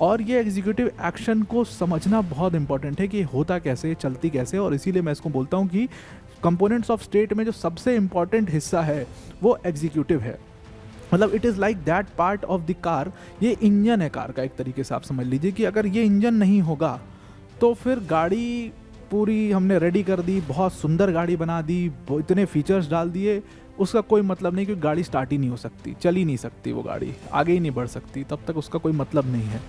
और ये executive action को समझना बहुत इंपॉर्टेंट है कि होता कैसे, चलती कैसे, और इसीलिए मैं इसको बोलता हूँ कि कंपोनेंट्स ऑफ स्टेट में जो सबसे इंपॉर्टेंट हिस्सा है वो एग्जीक्यूटिव है। मतलब it is like that part of the car, ये इंजन है कार का, एक तरीके से आप समझ लीजिए कि अगर ये इंजन नहीं होगा तो फिर गाड़ी पूरी हमने रेडी कर दी, बहुत सुंदर गाड़ी बना दी, इतने फीचर्स डाल दिए, उसका कोई मतलब नहीं, क्योंकि गाड़ी स्टार्ट ही नहीं हो सकती, चल ही नहीं सकती, वो गाड़ी आगे ही नहीं बढ़ सकती, तब तक उसका कोई मतलब नहीं है।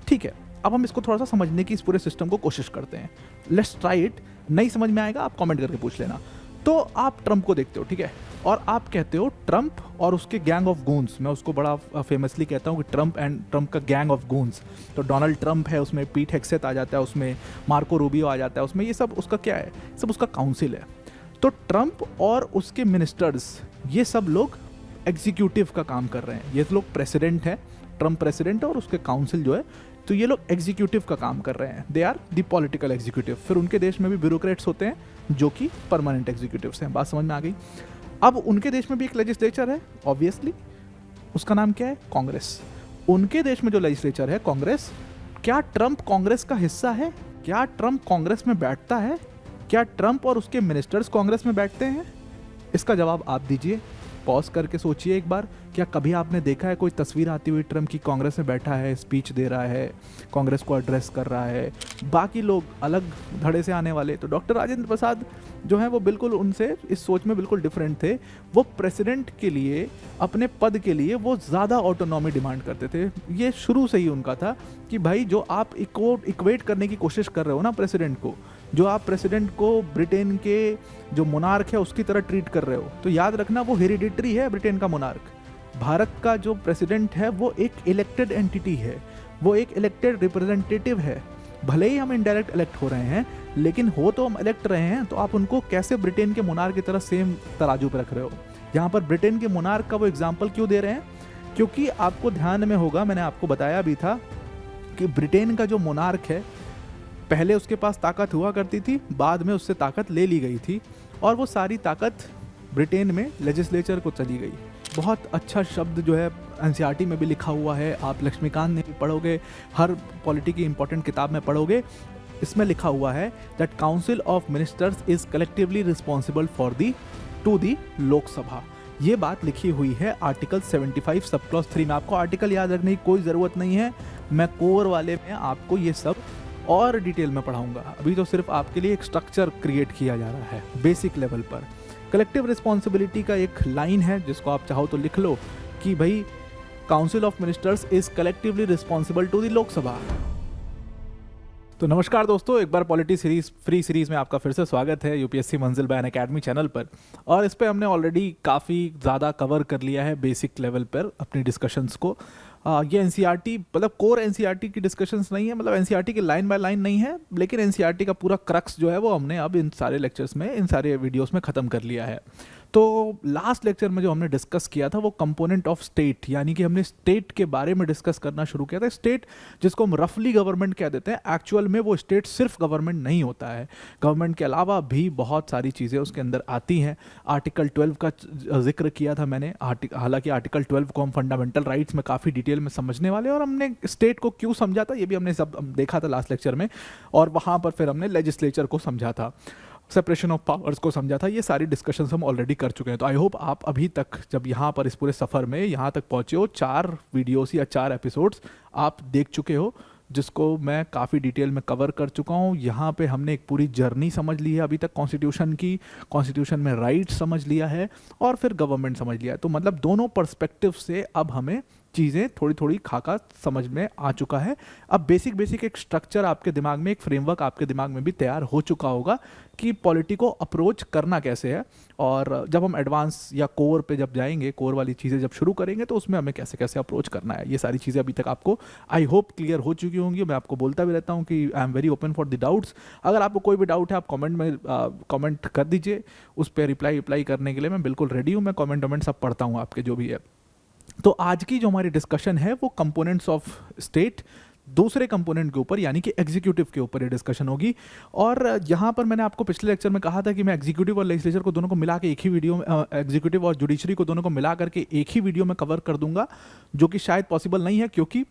ठीक है, अब हम इसको थोड़ा सा समझने की इस पूरे सिस्टम को कोशिश करते हैं। Let's try it. नहीं समझ में आएगा आप कमेंट करके पूछ लेना। तो आप ट्रंप को देखते हो, ठीक है, और आप कहते हो ट्रंप और उसके गैंग ऑफ गूंस, मैं उसको बड़ा फेमसली कहता हूँ कि ट्रंप एंड ट्रंप का गैंग ऑफ गूंस। तो डोनाल्ड ट्रंप है उसमें, पीट हेक्सेथ आ जाता है उसमें, मार्को रूबियो आ जाता है उसमें, ये सब उसका क्या है, सब उसका काउंसिल है। तो ट्रंप और उसके मिनिस्टर्स, ये सब लोग एग्जीक्यूटिव का काम कर रहे हैं। ये लोग प्रेसिडेंट है, ट्रंप प्रेसिडेंट है और उसके काउंसिल जो है, तो ये लोग एग्जीक्यूटिव का काम कर रहे हैं। They are the political executive. फिर उनके देश में भी ब्यूरोक्रेट्स होते हैं जो कि परमानेंट एग्जीक्यूटिव्स हैं। बात समझ में आ गई। अब उनके देश में भी एक लेजिस्लेचर है, ऑब्वियसली, उसका नाम क्या है, कांग्रेस। उनके देश में जो लेजिस्लेचर है कांग्रेस, क्या ट्रंप कांग्रेस का हिस्सा है? क्या ट्रंप कांग्रेस में बैठता है? क्या ट्रंप और उसके मिनिस्टर्स कांग्रेस में बैठते हैं? इसका जवाब आप दीजिए, पॉज करके सोचिए एक बार। क्या कभी आपने देखा है कोई तस्वीर आती हुई ट्रंप की कांग्रेस में बैठा है, स्पीच दे रहा है, कांग्रेस को एड्रेस कर रहा है? बाकी लोग अलग धड़े से आने वाले, तो डॉक्टर राजेंद्र प्रसाद जो है वो बिल्कुल उनसे इस सोच में बिल्कुल डिफरेंट थे। वो प्रेसिडेंट के लिए, अपने पद के लिए वो ज़्यादा ऑटोनॉमी डिमांड करते थे। ये शुरू से ही उनका था कि भाई जो आप इक्वेट करने की कोशिश कर रहे हो ना प्रेसिडेंट को, जो आप प्रेसिडेंट को ब्रिटेन के जो मोनार्क है उसकी तरह ट्रीट कर रहे हो, तो याद रखना वो हेरिडिटरी है ब्रिटेन का मोनार्क। भारत का जो प्रेसिडेंट है वो एक इलेक्टेड एंटिटी है, वो एक इलेक्टेड रिप्रेजेंटेटिव है। भले ही हम इनडायरेक्ट इलेक्ट हो रहे हैं, लेकिन हो तो हम इलेक्ट रहे हैं, तो आप उनको कैसे ब्रिटेन के मोनार्क की तरह सेम तराजू पर रख रहे हो? यहाँ पर ब्रिटेन के मोनार्क का वो एग्जाम्पल क्यों दे रहे हैं? क्योंकि आपको ध्यान में होगा, मैंने आपको बताया भी था कि ब्रिटेन का जो मोनार्क है, पहले उसके पास ताकत हुआ करती थी, बाद में उससे ताकत ले ली गई थी, और वो सारी ताकत ब्रिटेन में लेजिस्लेचर को चली गई। बहुत अच्छा शब्द जो है एनसीईआरटी में भी लिखा हुआ है, आप लक्ष्मीकांत ने भी पढ़ोगे, हर पॉलिटी की इंपॉर्टेंट किताब में पढ़ोगे, इसमें लिखा हुआ है that council of ministers is collectively responsible for the to the Lok Sabha. ये बात लिखी हुई है आर्टिकल 75 सब क्लॉज 3 में। आपको आर्टिकल याद रखने की कोई ज़रूरत नहीं है, मैं कोर वाले में आपको ये सब और डिटेल में पढ़ाऊंगा। अभी तो सिर्फ आपके लिए एक स्ट्रक्चर क्रिएट किया जा रहा है बेसिक लेवल पर। कलेक्टिव रिस्पॉन्सिबिलिटी का एक लाइन है जिसको आप चाहो तो लिख लो कि भाई council of ministers is collectively responsible to the Lok Sabha. तो नमस्कार दोस्तों, एक बार पॉलिटी सीरीज फ्री सीरीज़ में आपका फिर से स्वागत है यूपीएससी मंजिल बाय अनअकैडमी चैनल पर। और इस पर हमने ऑलरेडी काफ़ी ज़्यादा कवर कर लिया है बेसिक लेवल पर अपनी डिस्कशंस को। ये एनसीईआरटी मतलब कोर एनसीईआरटी की डिस्कशंस नहीं है, मतलब एनसीईआरटी की लाइन बाय लाइन नहीं है, लेकिन एनसीईआरटी का पूरा क्रक्स जो है वो हमने अब इन सारे लेक्चर्स में, इन सारे वीडियोस में ख़त्म कर लिया है। तो लास्ट लेक्चर में जो हमने डिस्कस किया था वो कंपोनेंट ऑफ स्टेट, यानी कि हमने स्टेट के बारे में डिस्कस करना शुरू किया था। स्टेट जिसको हम रफली गवर्नमेंट कह देते हैं, एक्चुअल में वो स्टेट सिर्फ गवर्नमेंट नहीं होता है, गवर्नमेंट के अलावा भी बहुत सारी चीज़ें उसके अंदर आती हैं। आर्टिकल 12 का जिक्र किया था मैंने, हालांकि आर्टिकल 12 को हम फंडामेंटल राइट्स में काफ़ी डिटेल में समझने वाले, और हमने स्टेट को क्यों समझा था ये भी हमने सब देखा था लास्ट लेक्चर में, और वहाँ पर फिर हमने लेजिस्लेचर को समझा था, सेपरेशन ऑफ पावर्स को समझा था। ये सारी डिस्कशंस हम ऑलरेडी कर चुके हैं। तो आई होप आप अभी तक जब यहाँ पर इस पूरे सफ़र में यहाँ तक पहुँचे हो, 4 वीडियोस या 4 एपिसोड्स आप देख चुके हो, जिसको मैं काफ़ी डिटेल में कवर कर चुका हूँ। यहाँ पे हमने एक पूरी जर्नी समझ ली है अभी तक कॉन्स्टिट्यूशन की, कॉन्स्टिट्यूशन में राइट्स समझ लिया है, और फिर गवर्नमेंट समझ लिया है। तो मतलब दोनों पर्सपेक्टिव से अब हमें चीज़ें थोड़ी थोड़ी खाका समझ में आ चुका है। अब बेसिक एक स्ट्रक्चर आपके दिमाग में, एक फ्रेमवर्क आपके दिमाग में भी तैयार हो चुका होगा कि पॉलिटी को अप्रोच करना कैसे है, और जब हम एडवांस या कोर पे जब जाएंगे, कोर वाली चीज़ें जब शुरू करेंगे, तो उसमें हमें कैसे कैसे अप्रोच करना है। ये सारी चीज़ें अभी तक आपको आई होप क्लियर हो चुकी होंगी। मैं आपको बोलता भी रहता हूँ कि I am very open for the doubts. अगर आपको कोई भी डाउट है आप कमेंट में कमेंट कर दीजिए, उस पर रिप्लाई करने के लिए मैं बिल्कुल रेडी हूँ। मैं कमेंट सब पढ़ता हूँ आपके जो भी है। तो आज की जो हमारी डिस्कशन है वो कंपोनेंट्स ऑफ स्टेट, दूसरे कंपोनेंट के ऊपर, यानी कि एग्जीक्यूटिव के ऊपर ये डिस्कशन होगी। और यहाँ पर मैंने आपको पिछले लेक्चर में कहा था कि मैं एग्जीक्यूटिव और लेजिस्लेचर को दोनों को मिला के एक ही वीडियो में, एग्जीक्यूटिव और जुडिशरी को दोनों को मिला करके एक ही वीडियो में कवर कर दूंगा, जो कि शायद पॉसिबल नहीं है, क्योंकि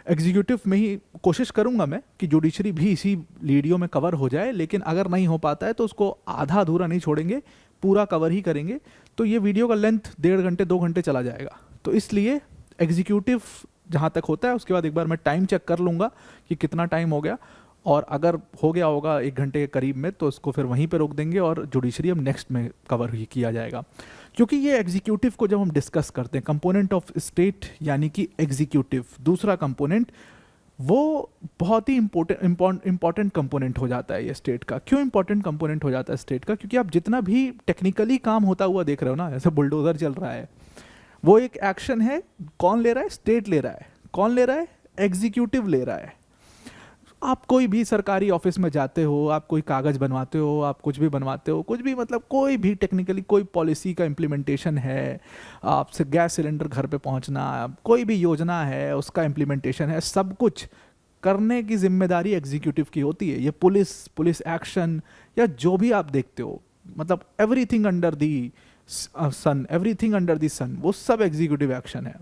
एग्जीक्यूटिव में ही कोशिश करूंगा मैं कि जुडिशरी भी इसी वीडियो में कवर हो जाए, लेकिन अगर नहीं हो पाता है तो उसको आधा अधूरा नहीं छोड़ेंगे, पूरा कवर ही करेंगे। तो ये वीडियो का लेंथ 1.5 घंटे 2 घंटे चला जाएगा। तो इसलिए एग्जीक्यूटिव जहाँ तक होता है उसके बाद एक बार मैं टाइम चेक कर लूँगा कि कितना टाइम हो गया, और अगर हो गया होगा 1 घंटे के करीब में तो उसको फिर वहीं पे रोक देंगे और जुडिशरी हम नेक्स्ट में कवर ही किया जाएगा। क्योंकि ये एग्जीक्यूटिव को जब हम डिस्कस करते हैं, कंपोनेंट ऑफ स्टेट यानी कि एग्जीक्यूटिव दूसरा कंपोनेंट, वो बहुत ही इंपॉर्टेंट कंपोनेंट हो जाता है ये स्टेट का। क्यों इंपॉर्टेंट कंपोनेंट हो जाता है स्टेट का? क्योंकि आप जितना भी टेक्निकली काम होता हुआ देख रहे हो ना, जैसे बुलडोजर चल रहा है, वो एक एक्शन है। कौन ले रहा है? स्टेट ले रहा है। कौन ले रहा है? एग्जीक्यूटिव ले रहा है। आप कोई भी सरकारी ऑफिस में जाते हो, आप कोई कागज़ बनवाते हो, आप कुछ भी बनवाते हो, कुछ भी मतलब कोई भी टेक्निकली कोई पॉलिसी का इम्प्लीमेंटेशन है, आपसे गैस सिलेंडर घर पे पहुंचना, कोई भी योजना है उसका इम्प्लीमेंटेशन है, सब कुछ करने की जिम्मेदारी एग्जीक्यूटिव की होती है। ये पुलिस एक्शन या जो भी आप देखते हो, मतलब everything under the sun, everything under the sun, वो सब एग्जीक्यूटिव एक्शन है।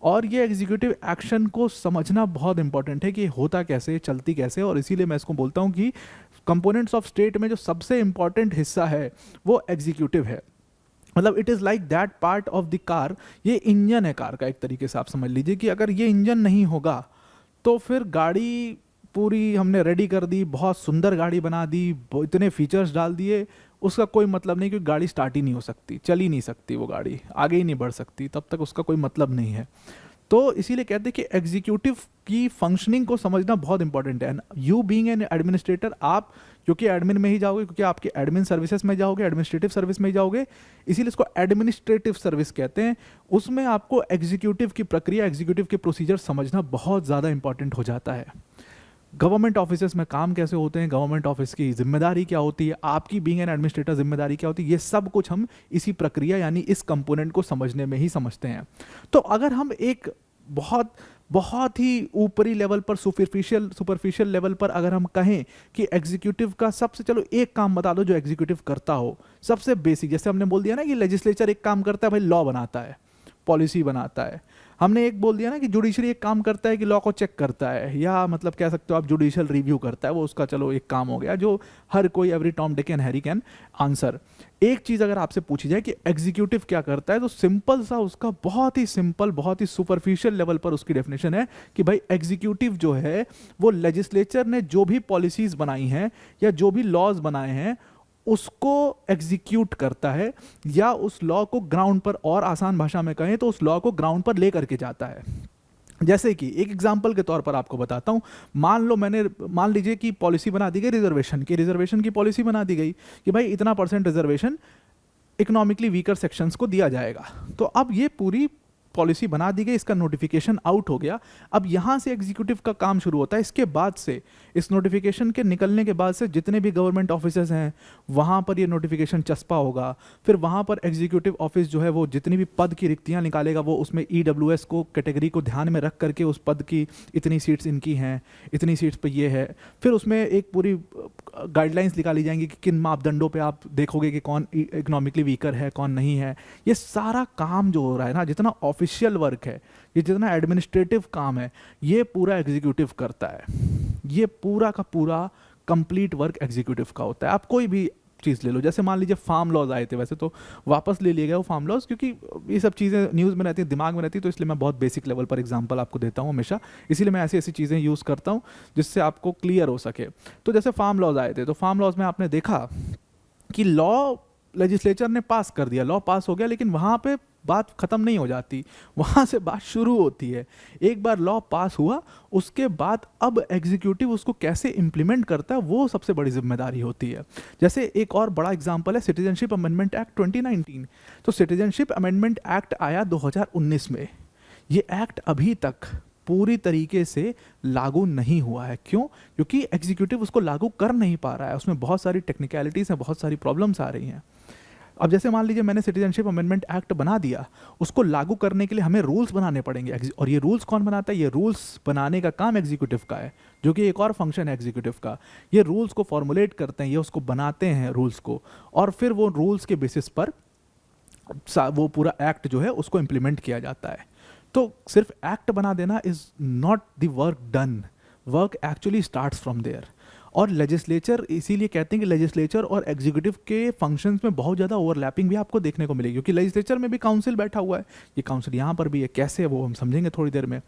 और ये एग्जीक्यूटिव एक्शन को समझना बहुत इंपॉर्टेंट है कि होता कैसे, चलती कैसे, और इसीलिए मैं इसको बोलता हूँ कि कंपोनेंट्स ऑफ स्टेट में जो सबसे इंपॉर्टेंट हिस्सा है वो एग्जीक्यूटिव है। मतलब it is like that part of the car, ये इंजन है कार का, एक तरीके से आप समझ लीजिए कि अगर ये इंजन नहीं होगा तो फिर गाड़ी पूरी हमने रेडी कर दी, बहुत सुंदर गाड़ी बना दी, इतने फीचर्स डाल दिए, उसका कोई मतलब नहीं, क्योंकि गाड़ी स्टार्ट ही नहीं हो सकती, चल ही नहीं सकती, वो गाड़ी आगे ही नहीं बढ़ सकती, तब तक उसका कोई मतलब नहीं है। तो इसीलिए कहते हैं कि एग्जीक्यूटिव की फंक्शनिंग को समझना बहुत इंपॉर्टेंट है। यू बीइंग एन एडमिनिस्ट्रेटर, आप क्योंकि एडमिन में ही जाओगे, क्योंकि आपके एडमिन सर्विसेज में जाओगे, एडमिनिस्ट्रेटिव सर्विस में ही जाओगे, इसीलिए इसको एडमिनिस्ट्रेटिव सर्विस कहते हैं। उसमें आपको एग्जीक्यूटिव की प्रक्रिया, एग्जीक्यूटिव के प्रोसीजर समझना बहुत ज़्यादा इंपॉर्टेंट हो जाता है। गवर्नमेंट ऑफिसेस में काम कैसे होते हैं, गवर्नमेंट ऑफिस की जिम्मेदारी क्या होती है, आपकी बीइंग एन एडमिनिस्ट्रेटर जिम्मेदारी क्या होती है, ये सब कुछ हम इसी प्रक्रिया यानी इस कंपोनेंट को समझने में ही समझते हैं। तो अगर हम एक बहुत बहुत ही ऊपरी लेवल पर, सुपरफिशियल लेवल पर अगर हम कहें कि एग्जीक्यूटिव का सबसे, चलो एक काम बता दो जो एग्जीक्यूटिव करता हो, सबसे बेसिक, जैसे हमने बोल दिया ना कि लेजिस्लेचर एक काम करता है भाई, लॉ बनाता है, पॉलिसी बनाता है। हमने एक बोल दिया ना कि जुडिशरी एक काम करता है कि लॉ को चेक करता है, या मतलब कह सकते हो आप जुडिशियल रिव्यू करता है, वो उसका चलो एक काम हो गया जो हर कोई, every Tom Dick and Harry can answer. एक चीज़ अगर आपसे पूछी जाए कि एग्जीक्यूटिव क्या करता है, तो सिंपल सा उसका, बहुत ही सिंपल, बहुत ही सुपरफिशियल लेवल पर उसकी डेफिनेशन है कि भाई एग्जीक्यूटिव जो है वो लेजिस्लेचर ने जो भी पॉलिसीज़ बनाई हैं या जो भी लॉज बनाए हैं उसको एग्जीक्यूट करता है, या उस लॉ को ग्राउंड पर, और आसान भाषा में कहें तो उस लॉ को ग्राउंड पर ले करके जाता है। जैसे कि एक एग्जांपल के तौर पर आपको बताता हूं, मान लीजिए कि पॉलिसी बना दी गई रिजर्वेशन की पॉलिसी बना दी गई कि भाई इतना % रिजर्वेशन इकोनॉमिकली वीकर सेक्शंस को दिया जाएगा। तो अब ये पूरी पॉलिसी बना दी गई, इसका नोटिफिकेशन आउट हो गया। अब यहाँ से एग्जीक्यूटिव का काम शुरू होता है। इसके बाद से, इस नोटिफिकेशन के निकलने के बाद से जितने भी गवर्नमेंट ऑफिसर्स हैं वहाँ पर ये नोटिफिकेशन चस्पा होगा। फिर वहाँ पर एग्जीक्यूटिव ऑफिस जो है वो जितनी भी पद की रिक्तियाँ निकालेगा, वो उसमें EWS को, कैटेगरी को ध्यान में रख करके उस पद की इतनी सीट्स इनकी हैं, इतनी सीट्स पर ये है। फिर उसमें एक पूरी गाइडलाइंस निकाली जाएंगी कि किन मापदंडों पे आप देखोगे कि कौन इकोनॉमिकली वीकर है, कौन नहीं है। ये सारा काम जो हो रहा है ना, जितना ऑफिशियल वर्क है, ये जितना एडमिनिस्ट्रेटिव काम है, ये पूरा एग्जीक्यूटिव करता है। ये पूरा का पूरा कंप्लीट वर्क एग्जीक्यूटिव का होता है। आप कोई भी चीज़ ले लो, जैसे मान लीजिए फार्म लॉज आए थे, वैसे तो वापस ले लिए गए वो फार्म लॉज, क्योंकि ये सब चीज़ें न्यूज़ में रहती हैं, दिमाग में रहती है, तो इसलिए मैं बहुत बेसिक लेवल पर एग्जांपल आपको देता हूँ हमेशा। इसीलिए मैं ऐसी ऐसी चीज़ें यूज़ करता हूँ जिससे आपको क्लियर हो सके। तो जैसे फार्म लॉज आए थे, तो फार्म लॉज में आपने देखा कि लॉ लेजिस्लेचर ने पास कर दिया, लॉ पास हो गया, लेकिन वहाँ पे बात ख़त्म नहीं हो जाती, वहाँ से बात शुरू होती है। एक बार लॉ पास हुआ, उसके बाद अब एग्जीक्यूटिव उसको कैसे इम्प्लीमेंट करता है, वो सबसे बड़ी जिम्मेदारी होती है। जैसे एक और बड़ा एग्जांपल है सिटीजनशिप अमेंडमेंट एक्ट 2019। तो सिटीजनशिप अमेंडमेंट एक्ट आया 2019 में। ये एक्ट अभी तक पूरी तरीके से लागू नहीं हुआ है। क्यों? क्योंकि एग्जीक्यूटिव उसको लागू कर नहीं पा रहा है, उसमें बहुत सारी टेक्निकलिटीज़ हैं, बहुत सारी प्रॉब्लम्स आ रही हैं। अब जैसे मान लीजिए मैंने सिटीजनशिप अमेंडमेंट एक्ट बना दिया, उसको लागू करने के लिए हमें रूल्स बनाने पड़ेंगे, और ये रूल्स कौन बनाता है? ये रूल्स बनाने का काम एग्जीक्यूटिव का है, जो कि एक और फंक्शन है एग्जीक्यूटिव का। ये रूल्स को फॉर्मुलेट करते हैं, ये उसको बनाते हैं रूल्स को, और फिर वो रूल्स के बेसिस पर वो पूरा एक्ट जो है उसको इम्प्लीमेंट किया जाता है। तो सिर्फ एक्ट बना देना is not the work done, work actually starts from there. और लेजिस्लेचर, इसीलिए कहते हैं कि लेजिस्लेचर और एग्जीक्यूटिव के फंक्शंस में बहुत ज़्यादा ओवरलैपिंग भी आपको देखने को मिलेगी, क्योंकि लेजिस्लेचर में भी काउंसिल बैठा हुआ है, ये काउंसिल यहाँ पर भी है, कैसे है वो हम समझेंगे थोड़ी देर में।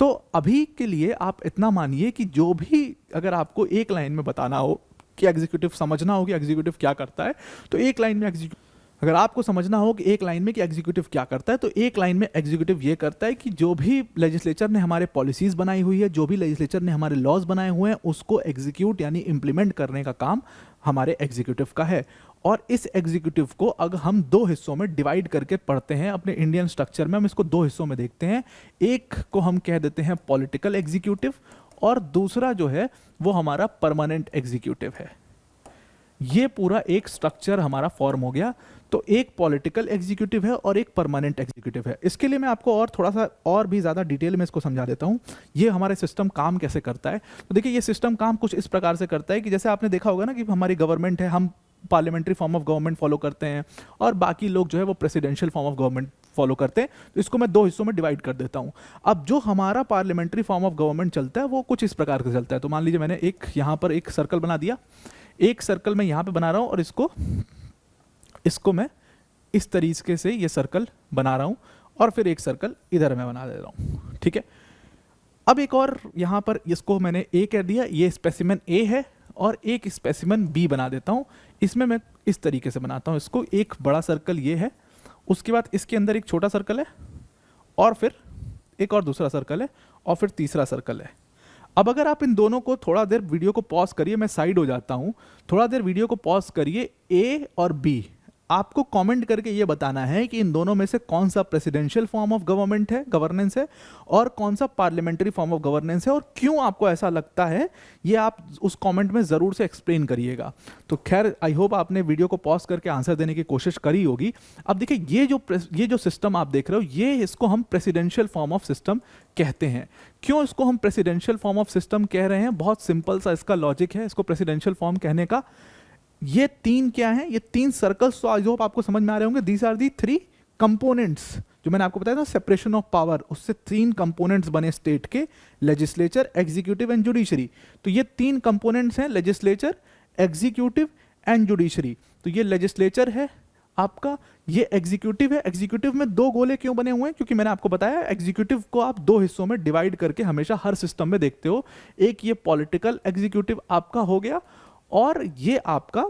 तो अभी के लिए आप इतना मानिए कि जो भी अगर आपको एक लाइन में बताना हो कि एग्जीक्यूटिव, समझना हो कि एग्जीक्यूटिव क्या करता है, तो एक लाइन में अगर आपको समझना हो कि एक लाइन में कि एग्जीक्यूटिव क्या करता है, तो एक लाइन में एग्जीक्यूटिव ये करता है कि जो भी लेजिस्लेचर ने हमारे पॉलिसीज़ बनाई हुई है, जो भी लेजिस्लेचर ने हमारे लॉज बनाए हुए हैं, उसको एग्जीक्यूट यानी इम्प्लीमेंट करने का काम हमारे एग्जीक्यूटिव का है। और इस एग्जीक्यूटिव को अगर हम दो हिस्सों में डिवाइड करके पढ़ते हैं अपने इंडियन स्ट्रक्चर में, हम इसको दो हिस्सों में देखते हैं। एक को हम कह देते हैं पॉलिटिकल एग्जीक्यूटिव, और दूसरा जो है वो हमारा परमानेंट एग्जीक्यूटिव है। ये पूरा एक स्ट्रक्चर हमारा फॉर्म हो गया। तो एक पॉलिटिकल एग्जीक्यूटिव है और एक परमानेंट एग्जीक्यूटिव है। इसके लिए मैं आपको और थोड़ा सा और भी ज़्यादा डिटेल में इसको समझा देता हूँ, ये हमारे सिस्टम काम कैसे करता है। तो देखिए, ये सिस्टम काम कुछ इस प्रकार से करता है कि जैसे आपने देखा होगा ना कि हमारी गवर्नमेंट है, हम parliamentary form of government follow करते हैं, और बाकी लोग जो है वो presidential form of government follow करते हैं। तो इसको मैं दो हिस्सों में डिवाइड कर देता हूँ। अब जो हमारा पार्लियामेंट्री फॉर्म ऑफ गवर्नमेंट चलता है वो कुछ इस प्रकार से चलता है। तो मान लीजिए मैंने एक यहाँ पर एक सर्कल बना दिया, एक सर्कल मैं यहाँ पे बना रहा हूँ, और इसको मैं इस तरीके से ये सर्कल बना रहा हूँ, और फिर एक सर्कल इधर मैं बना दे रहा हूँ, ठीक है। अब एक और यहाँ पर इसको मैंने ए कह दिया, ये स्पेसिमेन ए है, और एक स्पेसिमेन बी बना देता हूँ। इसमें मैं इस तरीके से बनाता हूँ इसको, एक बड़ा सर्कल ये है, उसके बाद इसके अंदर एक छोटा सर्कल है, और फिर एक और दूसरा सर्कल है, और फिर तीसरा सर्कल है। अब अगर आप इन दोनों को थोड़ा देर वीडियो को पॉज करिए, मैं साइड हो जाता हूँ, थोड़ा देर वीडियो को पॉज करिए, ए और बी आपको कमेंट करके ये बताना है कि इन दोनों में से कौन सा प्रेसिडेंशियल फॉर्म ऑफ गवर्नमेंट है, गवर्नेंस है, और कौन सा पार्लियामेंट्री फॉर्म ऑफ गवर्नेंस है, और क्यों आपको ऐसा लगता है, ये आप उस कमेंट में ज़रूर से एक्सप्लेन करिएगा। तो खैर, आई होप आपने वीडियो को पॉज करके आंसर देने की कोशिश करी होगी। अब देखिए, ये जो सिस्टम आप देख रहे हो, ये इसको हम प्रेसिडेंशियल फॉर्म ऑफ सिस्टम कहते हैं। क्यों इसको हम प्रेसिडेंशियल फॉर्म ऑफ सिस्टम कह रहे हैं? बहुत सिंपल सा इसका लॉजिक है इसको प्रेसिडेंशियल फॉर्म कहने का। ये तीन क्या हैं? ये तीन सर्कल्स, तो आई होप आपको समझ में आ रहे होंगे। These are the three components जो मैंने आपको बताया था, सेपरेशन ऑफ पावर, उससे तीन कंपोनेंट्स बने स्टेट के, लेजिस्लेचर, एग्जीक्यूटिव एंड जुडिशरी। तो ये तीन कंपोनेंट्स हैं, लेजिस्लेचर, एग्जीक्यूटिव एंड जुडिशरी। तो ये लेजिस्लेचर है आपका, ये एग्जीक्यूटिव है। एग्जीक्यूटिव में दो गोले क्यों बने हुए हैं? क्योंकि मैंने आपको बताया एग्जीक्यूटिव को आप दो हिस्सों में डिवाइड करके हमेशा हर सिस्टम में देखते हो। एक ये पॉलिटिकल एग्जीक्यूटिव आपका हो गया, और ये आपका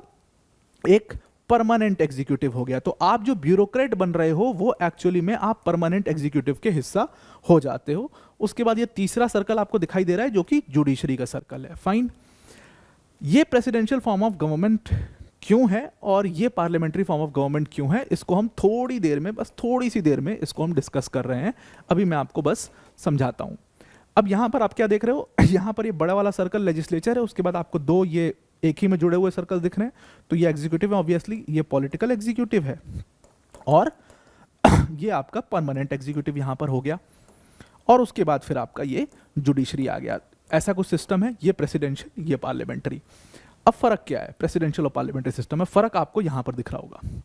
एक परमानेंट एग्जीक्यूटिव हो गया। तो आप जो ब्यूरोक्रेट बन रहे हो वो एक्चुअली में आप परमानेंट एग्जीक्यूटिव के हिस्सा हो जाते हो। उसके बाद ये तीसरा सर्कल आपको दिखाई दे रहा है जो कि जुडिशरी का सर्कल है। फाइन, ये प्रेसिडेंशियल फॉर्म ऑफ गवर्नमेंट क्यों है और ये पार्लियामेंट्री फॉर्म ऑफ गवर्नमेंट क्यों है, इसको हम थोड़ी देर में, बस थोड़ी सी देर में इसको हम डिस्कस कर रहे हैं। अभी मैं आपको बस समझाता हूं। अब यहां पर आप क्या देख रहे हो, यहां पर ये बड़ा वाला सर्कल लेजिस्लेचर है, उसके बाद आपको दो ये एक ही में जुड़े हुए सर्कल दिख रहे हैं। तो ये एग्जीक्यूटिव है, ऑब्वियसली ये पॉलिटिकल एग्जीक्यूटिव है, और ये आपका परमानेंट एग्जीक्यूटिव यहां पर हो गया, और उसके बाद फिर आपका ये जुडिशरी आ गया। ऐसा कुछ सिस्टम है, ये प्रेसिडेंशियल, ये पार्लियामेंट्री। अब फर्क क्या है प्रेसिडेंशियल और पार्लियामेंट्री सिस्टम में? फर्क आपको यहां पर दिख रहा होगा।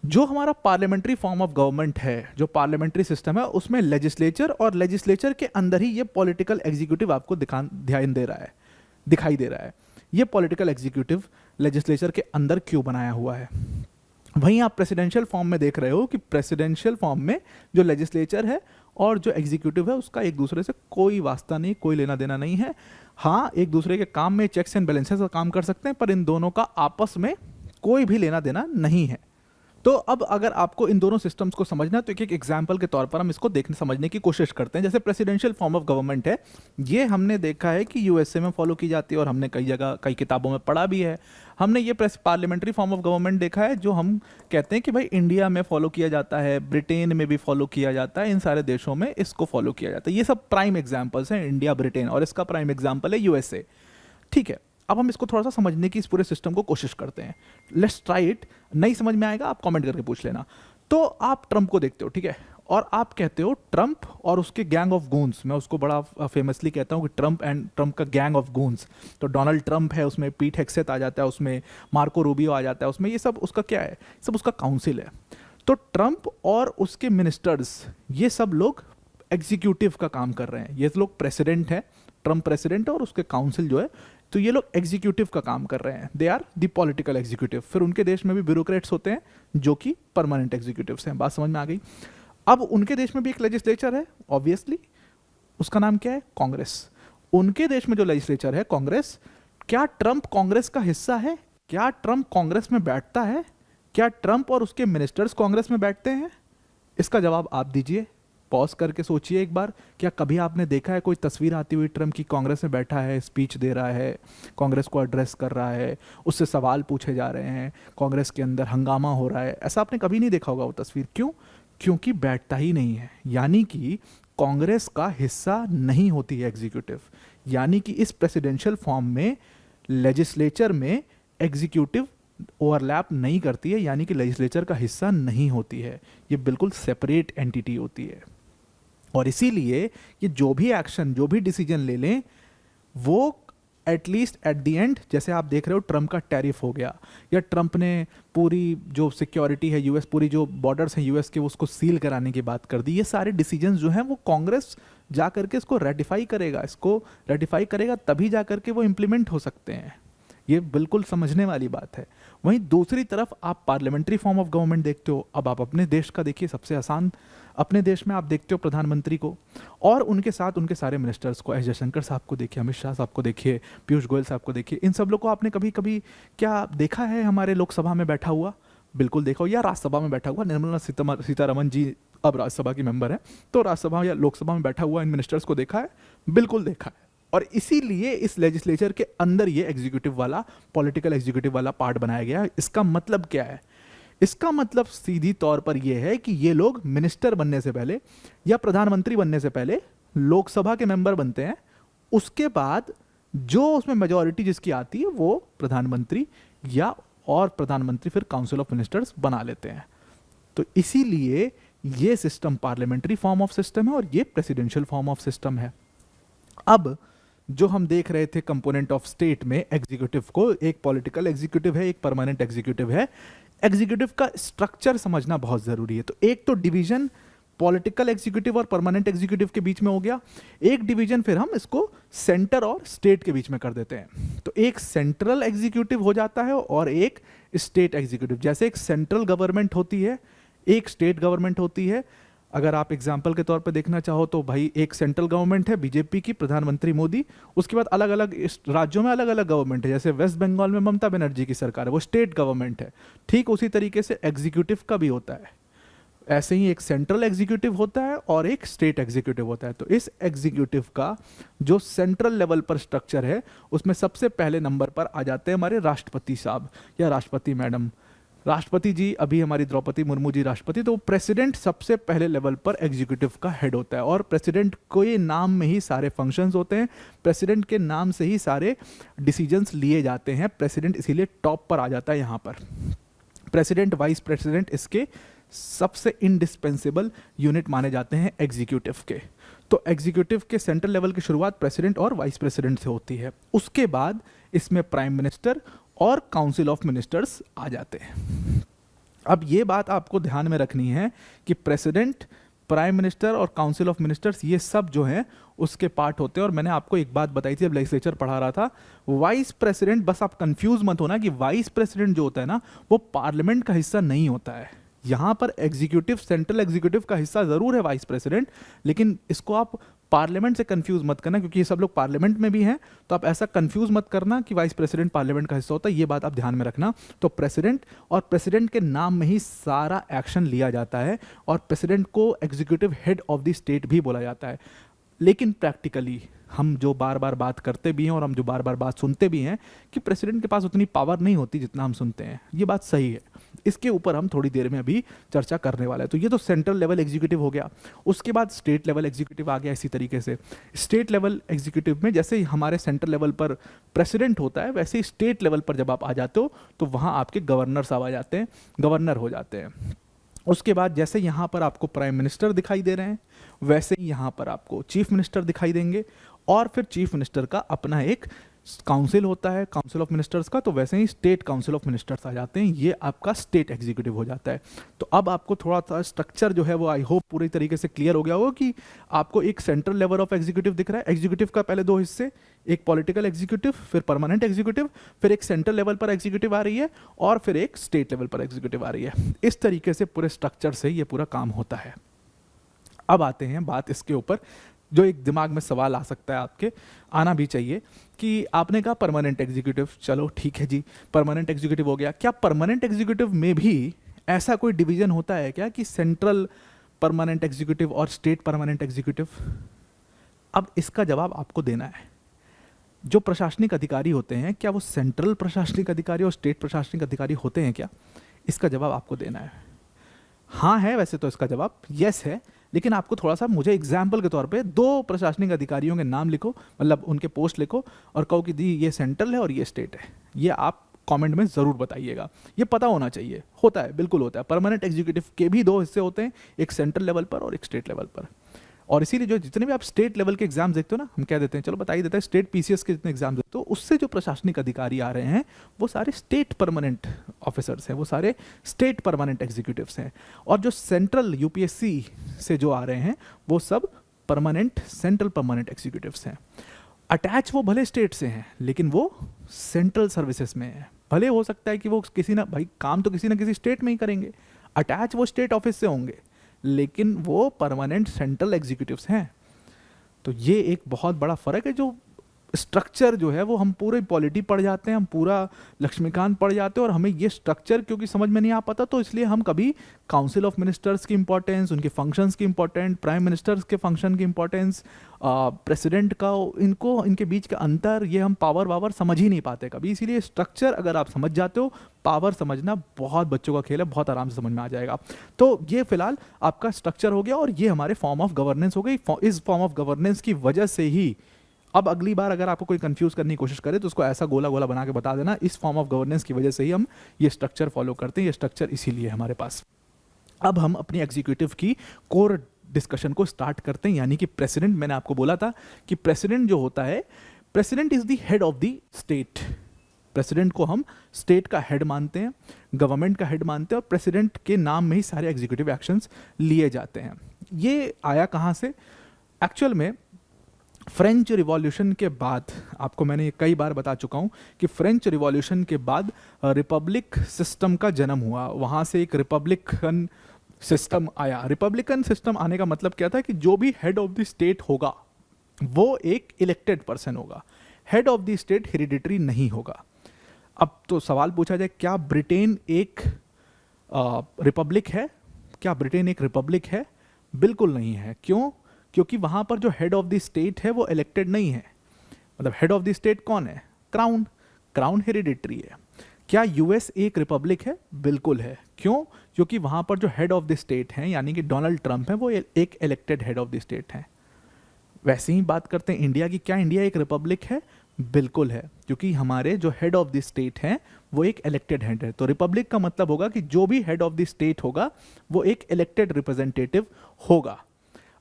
जो हमारा पार्लियामेंट्री फॉर्म ऑफ गवर्नमेंट है, जो पार्लियामेंट्री सिस्टम है, उसमें लेजिस्लेचर, और लेजिस्लेचर के अंदर ही ये पॉलिटिकल एग्जीक्यूटिव आपको ध्यान दे रहा है, दिखाई दे रहा है। ये पॉलिटिकल एग्जीक्यूटिव लेजिस्लेचर के अंदर क्यों बनाया हुआ है? वहीं आप प्रेसिडेंशियल फॉर्म में देख रहे हो कि प्रेसिडेंशियल फॉर्म में जो लेजिस्लेचर है और जो एग्जीक्यूटिव है उसका एक दूसरे से कोई वास्ता नहीं, कोई लेना देना नहीं है। हाँ, एक दूसरे के काम में चेक्स एंड बैलेंसेस का काम कर सकते हैं, पर इन दोनों का आपस में कोई भी लेना देना नहीं है। तो अब अगर आपको इन दोनों सिस्टम्स को समझना है तो एक एक एग्जाम्पल के तौर पर हम इसको देखने समझने की कोशिश करते हैं। जैसे प्रेसिडेंशियल फॉर्म ऑफ गवर्नमेंट है, ये हमने देखा है कि यूएसए में फॉलो की जाती है, और हमने कई जगह कई किताबों में पढ़ा भी है। हमने ये पार्लियामेंट्री फॉर्म ऑफ गवर्नमेंट देखा है जो हम कहते हैं कि भाई इंडिया में फॉलो किया जाता है, ब्रिटेन में भी फॉलो किया जाता है, इन सारे देशों में इसको फॉलो किया जाता है। ये सब प्राइम एग्जाम्पल्स हैं, इंडिया, ब्रिटेन, और इसका प्राइम एग्जाम्पल है यूएसए। ठीक है, अब हम इसको थोड़ा सा समझने की इस पूरे सिस्टम को कोशिश करते हैं। Let's try it. नहीं समझ में आएगा आप कमेंट करके पूछ लेना। तो आप ट्रंप को देखते हो, ठीक है, और आप कहते हो ट्रंप और उसके गैंग ऑफ गूंस, मैं उसको बड़ा फेमसली कहता हूँ कि ट्रंप एंड ट्रंप का गैंग ऑफ गूंस। तो डोनाल्ड ट्रंप है, उसमें पीट हेक्सेथ आ जाता है, उसमें मार्को रूबियो आ जाता है, उसमें ये सब उसका क्या है, सब उसका काउंसिल है। तो ट्रंप और उसके मिनिस्टर्स, ये सब लोग एग्जीक्यूटिव का काम कर रहे हैं। ये लोग प्रेसिडेंट है, ट्रम्प प्रेसिडेंट और उसके काउंसिल जो है, तो ये लोग एग्जीक्यूटिव का काम कर रहे हैं। They are the political executive. फिर उनके देश में भी ब्यूरोक्रेट्स होते हैं जो कि परमानेंट एग्जीक्यूटिव्स हैं। बात समझ में आ गई। अब उनके देश में भी एक लेजिस्लेचर है, ऑब्वियसली उसका नाम क्या है, कांग्रेस। उनके देश में जो लेजिस्लेचर है कांग्रेस, क्या ट्रम्प कांग्रेस का हिस्सा है? क्या ट्रम्प कांग्रेस में बैठता है? क्या ट्रम्प और उसके मिनिस्टर्स कांग्रेस में बैठते हैं? इसका जवाब आप दीजिए, पॉज करके सोचिए एक बार। क्या कभी आपने देखा है कोई तस्वीर आती हुई ट्रम्प की कांग्रेस में बैठा है, स्पीच दे रहा है, कांग्रेस को एड्रेस कर रहा है, उससे सवाल पूछे जा रहे हैं, कांग्रेस के अंदर हंगामा हो रहा है? ऐसा आपने कभी नहीं देखा होगा वो तस्वीर। क्यों? क्योंकि बैठता ही नहीं है। यानी कि कांग्रेस का हिस्सा नहीं होती है एग्जीक्यूटिव। यानी कि इस प्रेसिडेंशियल फॉर्म में लेजिस्लेचर में एग्जीक्यूटिव ओवरलैप नहीं करती है, यानी कि लेजिस्लेचर का हिस्सा नहीं होती है। ये बिल्कुल सेपरेट एंटिटी होती है। और इसीलिए ये जो भी एक्शन, जो भी डिसीजन ले लें, वो एटलीस्ट एट द एंड, जैसे आप देख रहे हो ट्रम्प का टैरिफ हो गया, या ट्रम्प ने पूरी जो सिक्योरिटी है यूएस, पूरी जो बॉर्डर्स हैं यूएस के, उसको सील कराने की बात कर दी। ये सारे डिसीजंस जो हैं वो कांग्रेस जा करके इसको रेटिफाई करेगा, इसको रेटिफाई करेगा, तभी जा करके वो इम्प्लीमेंट हो सकते हैं। ये बिल्कुल समझने वाली बात है। वहीं दूसरी तरफ आप पार्लियामेंट्री फॉर्म ऑफ गवर्नमेंट देखते हो। अब आप अपने देश का देखिए, सबसे आसान, अपने देश में आप देखते हो प्रधानमंत्री को और उनके साथ उनके सारे मिनिस्टर्स को। एस जयशंकर साहब को देखिए, अमित शाह साहब को देखिए, पीयूष गोयल साहब को देखिए। इन सब लोग को आपने कभी कभी क्या देखा है हमारे लोकसभा में बैठा हुआ? बिल्कुल देखा हो। या राज्यसभा में बैठा हुआ? निर्मला सीतारमन जी अब राज्यसभा की मेंबर है, तो राज्यसभा या लोकसभा में बैठा हुआ इन मिनिस्टर्स को देखा है? बिल्कुल देखा है। और इसीलिए इस लेजिस्लेचर के अंदर ये एग्जीक्यूटिव वाला, पॉलिटिकल एग्जीक्यूटिव वाला पार्ट बनाया गया है। इसका मतलब क्या है? इसका मतलब सीधी तौर पर यह है कि ये लोग मिनिस्टर बनने से पहले या प्रधानमंत्री बनने से पहले लोकसभा के मेंबर बनते हैं। उसके बाद जो उसमें मेजॉरिटी जिसकी आती है वो प्रधानमंत्री या और प्रधानमंत्री फिर काउंसिल ऑफ मिनिस्टर्स बना लेते हैं। तो इसीलिए ये system parliamentary form of system है और ये प्रेसिडेंशियल फॉर्म ऑफ सिस्टम है। अब जो हम देख रहे थे कंपोनेंट ऑफ स्टेट में एग्जीक्यूटिव को, एक पॉलिटिकल एग्जीक्यूटिव है, एक परमानेंट एग्जीक्यूटिव है। एग्जीक्यूटिव का स्ट्रक्चर समझना बहुत जरूरी है। तो एक तो डिवीजन पॉलिटिकल एग्जीक्यूटिव और परमानेंट एग्जीक्यूटिव के बीच में हो गया। एक डिवीजन फिर हम इसको सेंटर और स्टेट के बीच में कर देते हैं। तो एक सेंट्रल एग्जीक्यूटिव हो जाता है और एक स्टेट एग्जीक्यूटिव। जैसे एक सेंट्रल गवर्नमेंट होती है, एक स्टेट गवर्नमेंट होती है। अगर आप एग्जाम्पल के तौर पे देखना चाहो तो भाई एक सेंट्रल गवर्नमेंट है बीजेपी की, प्रधानमंत्री मोदी। उसके बाद अलग अलग राज्यों में अलग अलग गवर्नमेंट है। जैसे वेस्ट बंगाल में ममता बनर्जी की सरकार है, वो स्टेट गवर्नमेंट है। ठीक उसी तरीके से एग्जीक्यूटिव का भी होता है। ऐसे ही एक सेंट्रल एग्जीक्यूटिव होता है और एक स्टेट एग्जीक्यूटिव होता है। तो इस एग्जीक्यूटिव का जो सेंट्रल लेवल पर स्ट्रक्चर है, उसमें सबसे पहले नंबर पर आ जाते हैं हमारे राष्ट्रपति साहब या राष्ट्रपति मैडम। राष्ट्रपति जी, अभी हमारी द्रौपदी मुर्मू जी राष्ट्रपति, तो प्रेसिडेंट सबसे पहले लेवल पर एग्जीक्यूटिव का हेड होता है। और प्रेसिडेंट को ये नाम में ही सारे फंक्शंस होते हैं, प्रेसिडेंट के नाम से ही सारे डिसीजंस लिए जाते हैं। प्रेसिडेंट इसीलिए टॉप पर आ जाता है यहाँ पर। प्रेसिडेंट, वाइस प्रेसिडेंट इसके सबसे इंडिस्पेंसेबल यूनिट माने जाते हैं एग्जीक्यूटिव के। तो एग्जीक्यूटिव के सेंट्रल लेवल की शुरुआत प्रेसिडेंट और वाइस प्रेसिडेंट से होती है। उसके बाद इसमें प्राइम मिनिस्टर और काउंसिल ऑफ मिनिस्टर्स आ जाते हैं। अब ये बात आपको ध्यान में रखनी है कि प्रेसिडेंट, प्राइम मिनिस्टर और काउंसिल ऑफ मिनिस्टर्स ये सब जो हैं उसके पार्ट होते हैं। और मैंने आपको एक बात बताई थी जब लेजिस्लेचर पढ़ा रहा था, वाइस प्रेसिडेंट, बस आप कंफ्यूज मत होना कि वाइस प्रेसिडेंट जो होता है ना वो पार्लियामेंट का हिस्सा नहीं होता है। यहाँ पर एग्जीक्यूटिव, सेंट्रल एग्जीक्यूटिव का हिस्सा जरूर है वाइस प्रेसिडेंट, लेकिन इसको आप पार्लियामेंट से कंफ्यूज मत करना, क्योंकि ये सब लोग पार्लियामेंट में भी हैं। तो आप ऐसा कंफ्यूज मत करना कि वाइस प्रेसिडेंट पार्लियामेंट का हिस्सा होता है, ये बात आप ध्यान में रखना। तो प्रेसिडेंट, और प्रेसिडेंट के नाम में ही सारा एक्शन लिया जाता है, और प्रेसिडेंट को executive head of the state भी बोला जाता है। लेकिन प्रैक्टिकली हम जो बार बार बात करते भी हैं और हम जो बार बार बात सुनते भी हैं कि प्रेसिडेंट के पास उतनी पावर नहीं होती जितना हम सुनते हैं, ये बात सही है। इसके ऊपर हम थोड़ी देर में अभी चर्चा करने वाले हैं। तो ये तो सेंट्रल लेवल एग्जीक्यूटिव हो गया। उसके बाद स्टेट लेवल एग्जीक्यूटिव आ गया। इसी तरीके से स्टेट लेवल एग्जीक्यूटिव में जैसे हमारे सेंट्रल लेवल पर प्रेसिडेंट होता है, वैसे ही स्टेट लेवल पर जब आप आ जाते हो तो वहाँ आपके गवर्नर साहब आ जाते हैं, गवर्नर हो जाते हैं। उसके बाद जैसे यहाँ पर आपको प्राइम मिनिस्टर दिखाई दे रहे हैं, वैसे ही यहाँ पर आपको चीफ मिनिस्टर दिखाई देंगे। और फिर चीफ मिनिस्टर का अपना एक काउंसिल होता है काउंसिल ऑफ मिनिस्टर्स का, तो वैसे ही स्टेट काउंसिल ऑफ मिनिस्टर्स आ जाते हैं, ये आपका स्टेट एग्जीक्यूटिव हो जाता है। तो अब आपको थोड़ा सा स्ट्रक्चर जो है वो आई होप पूरी तरीके से क्लियर हो गया होगा कि आपको एक सेंट्रल लेवल ऑफ एग्जीक्यूटिव दिख रहा है। एग्जीक्यूटिव का पहले दो हिस्से, एक पॉलिटिकल एग्जीक्यूटिव, फिर परमानेंट एग्जीक्यूटिव, फिर एक सेंट्रल लेवल पर एग्जीक्यूटिव आ रही है, और फिर एक स्टेट लेवल पर एग्जीक्यूटिव आ रही है। इस तरीके से पूरे स्ट्रक्चर से ये पूरा काम होता है। अब आते हैं बात इसके ऊपर जो एक दिमाग में सवाल आ सकता है, आपके आना भी चाहिए, कि आपने कहा परमानेंट एग्जीक्यूटिव, चलो ठीक है जी, परमानेंट एग्जीक्यूटिव हो गया, क्या परमानेंट एग्जीक्यूटिव में भी ऐसा कोई डिवीजन होता है क्या कि सेंट्रल परमानेंट एग्जीक्यूटिव और स्टेट परमानेंट एग्जीक्यूटिव? अब इसका जवाब आपको देना है। जो प्रशासनिक अधिकारी होते हैं, क्या वो सेंट्रल प्रशासनिक अधिकारी और स्टेट प्रशासनिक अधिकारी होते हैं क्या? इसका जवाब आपको देना है। हाँ है वैसे तो इसका जवाब, यस है, लेकिन आपको थोड़ा सा मुझे एग्जाम्पल के तौर पे दो प्रशासनिक अधिकारियों के नाम लिखो, मतलब उनके पोस्ट लिखो, और कहो कि दी ये सेंट्रल है और ये स्टेट है। ये आप कमेंट में ज़रूर बताइएगा, ये पता होना चाहिए। होता है, बिल्कुल होता है। परमानेंट एग्जीक्यूटिव के भी दो हिस्से होते हैं, एक सेंट्रल लेवल पर और एक स्टेट लेवल पर। और इसीलिए जो जितने भी आप स्टेट लेवल के एग्जाम देखते हो ना, हम कह देते हैं, चलो बता ही देते हैं, स्टेट पीसीएस के जितने एग्जाम देखते हो, उससे जो प्रशासनिक अधिकारी आ रहे हैं वो सारे स्टेट परमानेंट ऑफिसर्स हैं, वो सारे स्टेट परमानेंट एग्जीक्यूटिव्स हैं। और जो सेंट्रल यूपीएससी से जो आ रहे हैं वो सब परमानेंट सेंट्रल परमानेंट एग्जीक्यूटिव्स हैं। अटैच वो भले स्टेट से हैं, लेकिन वो सेंट्रल सर्विसेज में है। भले हो सकता है कि वो किसी ना भाई काम तो किसी ना किसी स्टेट में ही करेंगे, अटैच वो स्टेट ऑफिस से होंगे, लेकिन वो परमानेंट सेंट्रल एग्जीक्यूटिव्स हैं। तो ये एक बहुत बड़ा फ़र्क है। जो स्ट्रक्चर जो है वो हम पूरे पॉलिटी पढ़ जाते हैं, हम पूरा लक्ष्मीकांत पढ़ जाते हैं, और हमें ये स्ट्रक्चर क्योंकि समझ में नहीं आ पाता, तो इसलिए हम कभी काउंसिल ऑफ मिनिस्टर्स की इंपॉर्टेंस, उनके फंक्शंस की इंपॉर्टेंट, प्राइम मिनिस्टर्स के फंक्शन की इंपॉर्टेंस, प्रेसिडेंट का, इनके बीच का अंतर, ये हम पावर समझ ही नहीं पाते कभी। इसीलिए स्ट्रक्चर अगर आप समझ जाते हो, पावर समझना बहुत बच्चों का खेल है, बहुत आराम से समझ में आ जाएगा। तो ये फिलहाल आपका स्ट्रक्चर हो गया, और ये हमारे फॉर्म ऑफ गवर्नेंस हो गई। इस फॉर्म ऑफ गवर्नेंस की वजह से ही अब अगली बार अगर आपको कोई कंफ्यूज करने की कोशिश करे तो उसको ऐसा गोला गोला बना के बता देना, इस फॉर्म ऑफ गवर्नेंस की वजह से ही हम ये स्ट्रक्चर फॉलो करते हैं, ये स्ट्रक्चर इसीलिए हमारे पास। अब हम अपनी एग्जीक्यूटिव की कोर डिस्कशन को स्टार्ट करते हैं, यानी कि प्रेसिडेंट। मैंने आपको बोला था कि प्रेसिडेंट जो होता है, president is the head of the state. President को हम स्टेट का हेड मानते हैं, गवर्नमेंट का हेड मानते हैं, और प्रेसिडेंट के नाम में ही सारे एग्जीक्यूटिव एक्शंस लिए जाते हैं। ये आया कहाँ से? एक्चुअल में फ्रेंच रिवॉल्यूशन के बाद, आपको मैंने कई बार बता चुका हूँ कि फ्रेंच रिवॉल्यूशन के बाद रिपब्लिक सिस्टम का जन्म हुआ। वहाँ से एक रिपब्लिकन सिस्टम आया। रिपब्लिकन सिस्टम आने का मतलब क्या था कि जो भी हेड ऑफ द स्टेट होगा वो एक इलेक्टेड पर्सन होगा, head of the state hereditary नहीं होगा। अब तो सवाल पूछा जाए, क्या ब्रिटेन एक रिपब्लिक है? क्या ब्रिटेन एक रिपब्लिक है? बिल्कुल नहीं है। क्यों? क्योंकि वहाँ पर जो हेड ऑफ द स्टेट है वो इलेक्टेड नहीं है। मतलब हेड ऑफ द स्टेट कौन है? क्राउन। क्राउन हेरिडिटरी है। क्या यूएस एक रिपब्लिक है? बिल्कुल है। क्यों? क्योंकि वहाँ पर जो हेड ऑफ द स्टेट हैं, यानी कि डोनाल्ड ट्रंप है, वो एक elected head of the state हैं। वैसे ही बात करते हैं इंडिया की, क्या इंडिया एक रिपब्लिक है? बिल्कुल है, क्योंकि हमारे जो हेड ऑफ द स्टेट हैं वो एक इलेक्टेड हेड है। तो रिपब्लिक का मतलब होगा कि जो भी हेड ऑफ द स्टेट होगा वो एक इलेक्टेड रिप्रेजेंटेटिव होगा।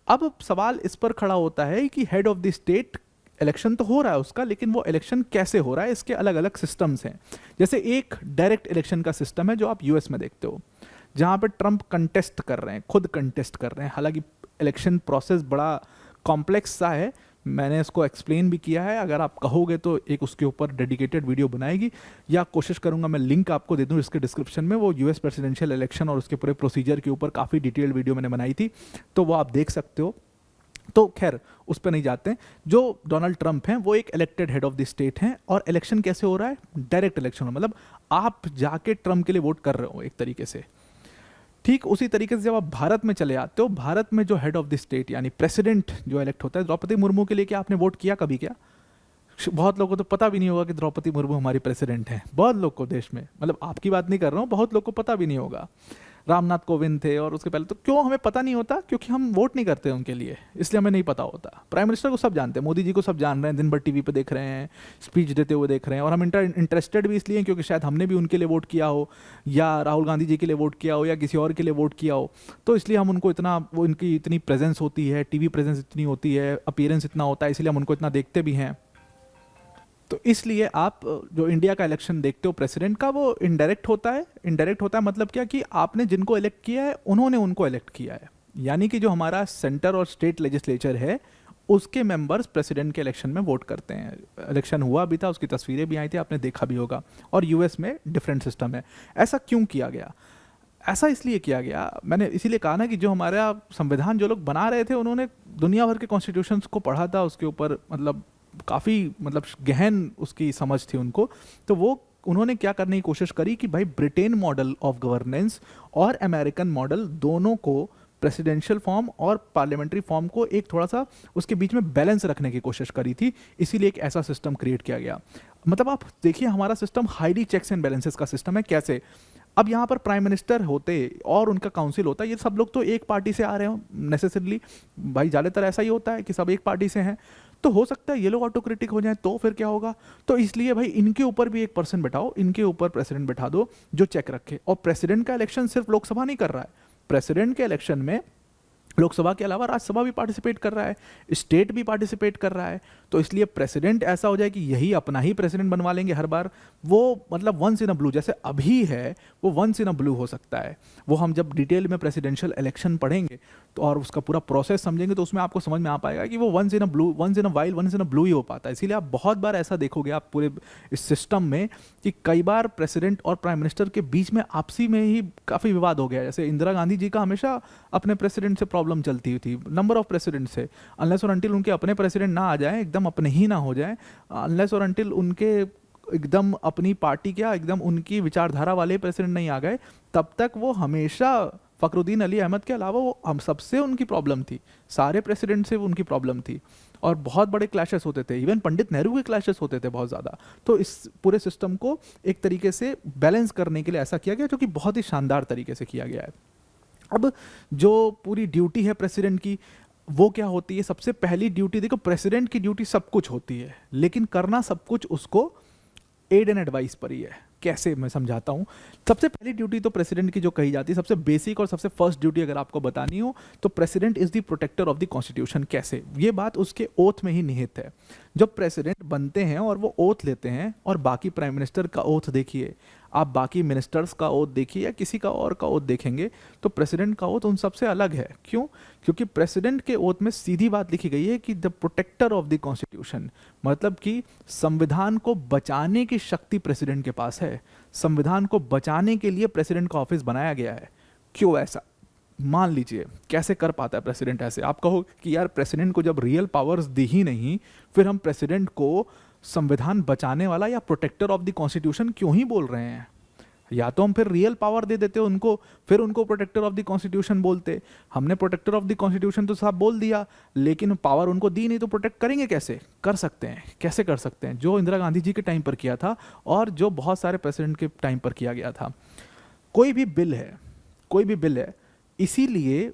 अब सवाल इस पर खड़ा होता है कि head of the state election तो हो रहा है उसका, लेकिन वो इलेक्शन कैसे हो रहा है? इसके अलग अलग सिस्टम्स हैं। जैसे एक डायरेक्ट इलेक्शन का सिस्टम है जो आप यूएस में देखते हो, जहाँ पर ट्रंप कंटेस्ट कर रहे हैं, खुद कंटेस्ट कर रहे हैं। हालांकि इलेक्शन प्रोसेस बड़ा कॉम्प्लेक्स सा है, मैंने इसको एक्सप्लेन भी किया है। अगर आप कहोगे तो एक उसके ऊपर डेडिकेटेड वीडियो बनाएगी, या कोशिश करूंगा मैं लिंक आपको दे दूं इसके डिस्क्रिप्शन में। वो यूएस प्रेसिडेंशियल इलेक्शन और उसके पूरे प्रोसीजर के ऊपर काफ़ी डिटेल्ड वीडियो मैंने बनाई थी, तो वो आप देख सकते हो। तो खैर उस पर नहीं जाते हैं। जो डोनाल्ड ट्रंप हैं वो एक elected head of the state हैं, और इलेक्शन कैसे हो रहा है? डायरेक्ट इलेक्शन, मतलब आप जाके ट्रंप के लिए वोट कर रहे हो एक तरीके से। ठीक उसी तरीके से जब आप भारत में चले आते हो, भारत में जो हेड ऑफ द स्टेट यानी प्रेसिडेंट जो इलेक्ट होता है, द्रौपदी मुर्मू के लिए क्या आपने वोट किया कभी? क्या बहुत लोगों को तो पता भी नहीं होगा कि द्रौपदी मुर्मू हमारी प्रेसिडेंट हैं। बहुत लोग को देश में, मतलब आपकी बात नहीं कर रहा हूँ, बहुत लोग को पता भी नहीं होगा। रामनाथ कोविंद थे और उसके पहले। तो क्यों हमें पता नहीं होता? क्योंकि हम वोट नहीं करते उनके लिए, इसलिए हमें नहीं पता होता। प्राइम मिनिस्टर को सब जानते हैं, मोदी जी को सब जान रहे हैं, दिन भर टीवी पे देख रहे हैं, स्पीच देते हुए देख रहे हैं। और हम इंटरेस्टेड भी इसलिए हैं क्योंकि शायद हमने भी उनके लिए वोट किया हो, या राहुल गांधी जी के लिए वोट किया हो, या किसी और के लिए वोट किया हो। तो इसलिए हम उनको इतना, वो इनकी इतनी प्रेजेंस होती है, टीवी प्रेजेंस इतनी होती है, अपीयरेंस इतना होता है, इसलिए हम उनको इतना देखते भी हैं। तो इसलिए आप जो इंडिया का इलेक्शन देखते हो प्रेसिडेंट का, वो इनडायरेक्ट होता है। इनडायरेक्ट होता है मतलब क्या, कि आपने जिनको इलेक्ट किया है उन्होंने उनको इलेक्ट किया है, यानी कि जो हमारा सेंटर और स्टेट लेजिस्लेचर है उसके मेंबर्स प्रेसिडेंट के इलेक्शन में वोट करते हैं। इलेक्शन हुआ भी था, उसकी तस्वीरें भी आई थी, आपने देखा भी होगा। और यूएस में डिफरेंट सिस्टम है। ऐसा क्यों किया गया? ऐसा इसलिए किया गया, मैंने इसीलिए कहा ना कि जो हमारा संविधान जो लोग बना रहे थे उन्होंने दुनिया भर के कॉन्स्टिट्यूशंस को पढ़ा था, उसके ऊपर मतलब काफ़ी मतलब गहन उसकी समझ थी उनको। तो वो उन्होंने क्या करने की कोशिश करी कि भाई ब्रिटेन मॉडल ऑफ गवर्नेंस और अमेरिकन मॉडल दोनों को, प्रेसिडेंशियल फॉर्म और पार्लियामेंट्री फॉर्म को एक थोड़ा सा उसके बीच में बैलेंस रखने की कोशिश करी थी। इसीलिए एक ऐसा सिस्टम क्रिएट किया गया। मतलब आप देखिए हमारा system highly checks and balances का सिस्टम है। कैसे? अब यहाँ पर प्राइम मिनिस्टर होते और उनका काउंसिल होता, ये सब लोग तो एक पार्टी से आ रहे हो नेसेसरली, भाई ज़्यादातर ऐसा ही होता है कि सब एक पार्टी से हैं। तो हो सकता है ये लोग ऑटोक्रेटिक हो जाएं, तो फिर क्या होगा? तो इसलिए भाई इनके ऊपर भी एक पर्सन बैठाओ, इनके ऊपर प्रेसिडेंट बैठा दो जो चेक रखे। और प्रेसिडेंट का इलेक्शन सिर्फ लोकसभा नहीं कर रहा है, प्रेसिडेंट के इलेक्शन में लोकसभा के अलावा राज्यसभा भी पार्टिसिपेट कर रहा है, स्टेट भी पार्टिसिपेट कर रहा है। तो इसलिए प्रेसिडेंट ऐसा हो जाए कि यही अपना ही प्रेसिडेंट बनवा लेंगे हर बार, वो मतलब वंस इन अ ब्लू, जैसे अभी है वो वंस इन अ ब्लू हो सकता है। वो हम जब डिटेल में प्रेसिडेंशियल इलेक्शन पढ़ेंगे तो और उसका पूरा प्रोसेस समझेंगे तो उसमें आपको समझ में आ पाएगा कि वो once in a blue, once in a while, once in a blue ही हो पाता है। इसीलिए आप बहुत बार ऐसा देखोगे आप पूरे इस सिस्टम में कि कई बार प्रेसिडेंट और प्राइम मिनिस्टर के बीच में आपसी में ही काफ़ी विवाद हो गया। जैसे इंदिरा गांधी जी का हमेशा अपने प्रेसिडेंट से प्रॉब्लम चलती हुई थी, नंबर ऑफ प्रेसिडेंट से, अनलेस और अनटिल उनके अपने प्रेसिडेंट ना आ जाए, एकदम अपने ही ना हो जाए, अनलेस और अनटिल उनके एकदम अपनी पार्टी क्या एकदम उनकी विचारधारा वाले प्रेसिडेंट नहीं आ गए, तब तक वो हमेशा फखरुद्दीन अली अहमद के अलावा वो हम सबसे उनकी प्रॉब्लम थी, सारे प्रेसिडेंट से उनकी प्रॉब्लम थी। और बहुत बड़े क्लैशेस होते थे, इवन पंडित नेहरू के क्लैशेस होते थे बहुत ज़्यादा। तो इस पूरे सिस्टम को एक तरीके से बैलेंस करने के लिए ऐसा किया गया, जो कि बहुत ही शानदार तरीके से किया गया है। अब जो पूरी ड्यूटी है प्रेसिडेंट की, वो क्या होती है? सबसे पहली ड्यूटी, देखो प्रेसिडेंट की ड्यूटी सब कुछ होती है, लेकिन करना सब कुछ उसको एड एंड एडवाइस पर ही है। कैसे, मैं समझाता हूँ। सबसे पहली ड्यूटी तो प्रेसिडेंट की जो कही जाती है, सबसे बेसिक और सबसे फर्स्ट ड्यूटी अगर आपको बतानी हो तो president is the protector of the constitution. कैसे? ये बात उसके ओथ में ही निहित है। जब प्रेसिडेंट बनते हैं और वो ओथ लेते हैं, और बाकी प्राइम मिनिस्टर का ओथ देखिए, आप बाकी मिनिस्टर्स का ओथ देखिए या किसी का और का ओथ देखेंगे, तो प्रेसिडेंट का ओथ उन सबसे अलग है। क्यों? क्योंकि प्रेसिडेंट के ओथ में सीधी बात लिखी गई है कि the protector of the constitution, मतलब कि संविधान को बचाने की शक्ति प्रेसिडेंट के पास है। संविधान को बचाने के लिए प्रेसिडेंट का ऑफिस बनाया गया है। क्यों ऐसा? मान लीजिए कैसे कर पाता है प्रेसिडेंट ऐसे? आप कहो कि यार प्रेसिडेंट को जब रियल पावर्स दी ही नहीं, फिर हम प्रेसिडेंट को संविधान बचाने वाला या प्रोटेक्टर ऑफ द कॉन्स्टिट्यूशन क्यों ही बोल रहे हैं? या तो हम फिर रियल पावर दे देते उनको, फिर उनको प्रोटेक्टर ऑफ द कॉन्स्टिट्यूशन बोलते। हमने प्रोटेक्टर ऑफ द कॉन्स्टिट्यूशन तो साहब बोल दिया, लेकिन पावर उनको दी नहीं, तो प्रोटेक्ट करेंगे कैसे? कर सकते हैं, कैसे कर सकते हैं? जो इंदिरा गांधी जी के टाइम पर किया था और जो बहुत सारे प्रेसिडेंट के टाइम पर किया गया था। कोई भी बिल है, कोई भी बिल है, इसीलिए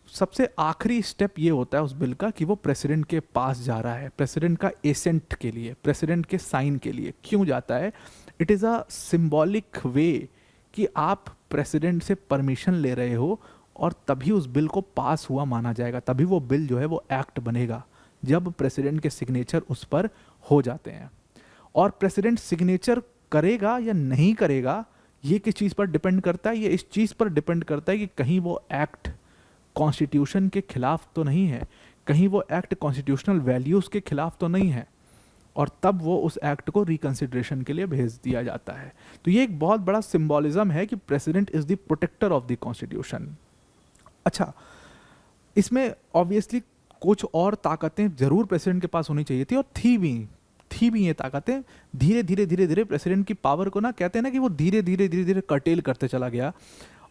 सबसे आखिरी स्टेप ये होता है उस बिल का कि वो प्रेसिडेंट के पास जा रहा है, प्रेसिडेंट का एसेंट के लिए, प्रेसिडेंट के साइन के लिए। क्यों जाता है? इट इज़ अ सिंबॉलिक वे कि आप प्रेसिडेंट से परमिशन ले रहे हो, और तभी उस बिल को पास हुआ माना जाएगा, तभी वो बिल जो है वो एक्ट बनेगा, जब प्रेसिडेंट के सिग्नेचर उस पर हो जाते हैं। और प्रेसिडेंट सिग्नेचर करेगा या नहीं करेगा, ये किस चीज़ पर डिपेंड करता है? ये इस चीज़ पर डिपेंड करता है कि कहीं वो एक्ट कॉन्स्टिट्यूशन के खिलाफ तो नहीं है, कहीं वो एक्ट कॉन्स्टिट्यूशनल वैल्यूज़ के खिलाफ तो नहीं है, और तब वो उस एक्ट को रिकंसिडरेशन के लिए भेज दिया जाता है। तो ये एक बहुत बड़ा सिंबॉलिज्म है कि president is the protector of the constitution. अच्छा, इसमें ऑब्वियसली कुछ और ताकतें जरूर प्रेसिडेंट के पास होनी चाहिए थी, और थी भी ये ताकतें। धीरे धीरे प्रेसिडेंट की पावर को ना, कहते हैं ना कि वो धीरे धीरे कर्टेल करते चला गया,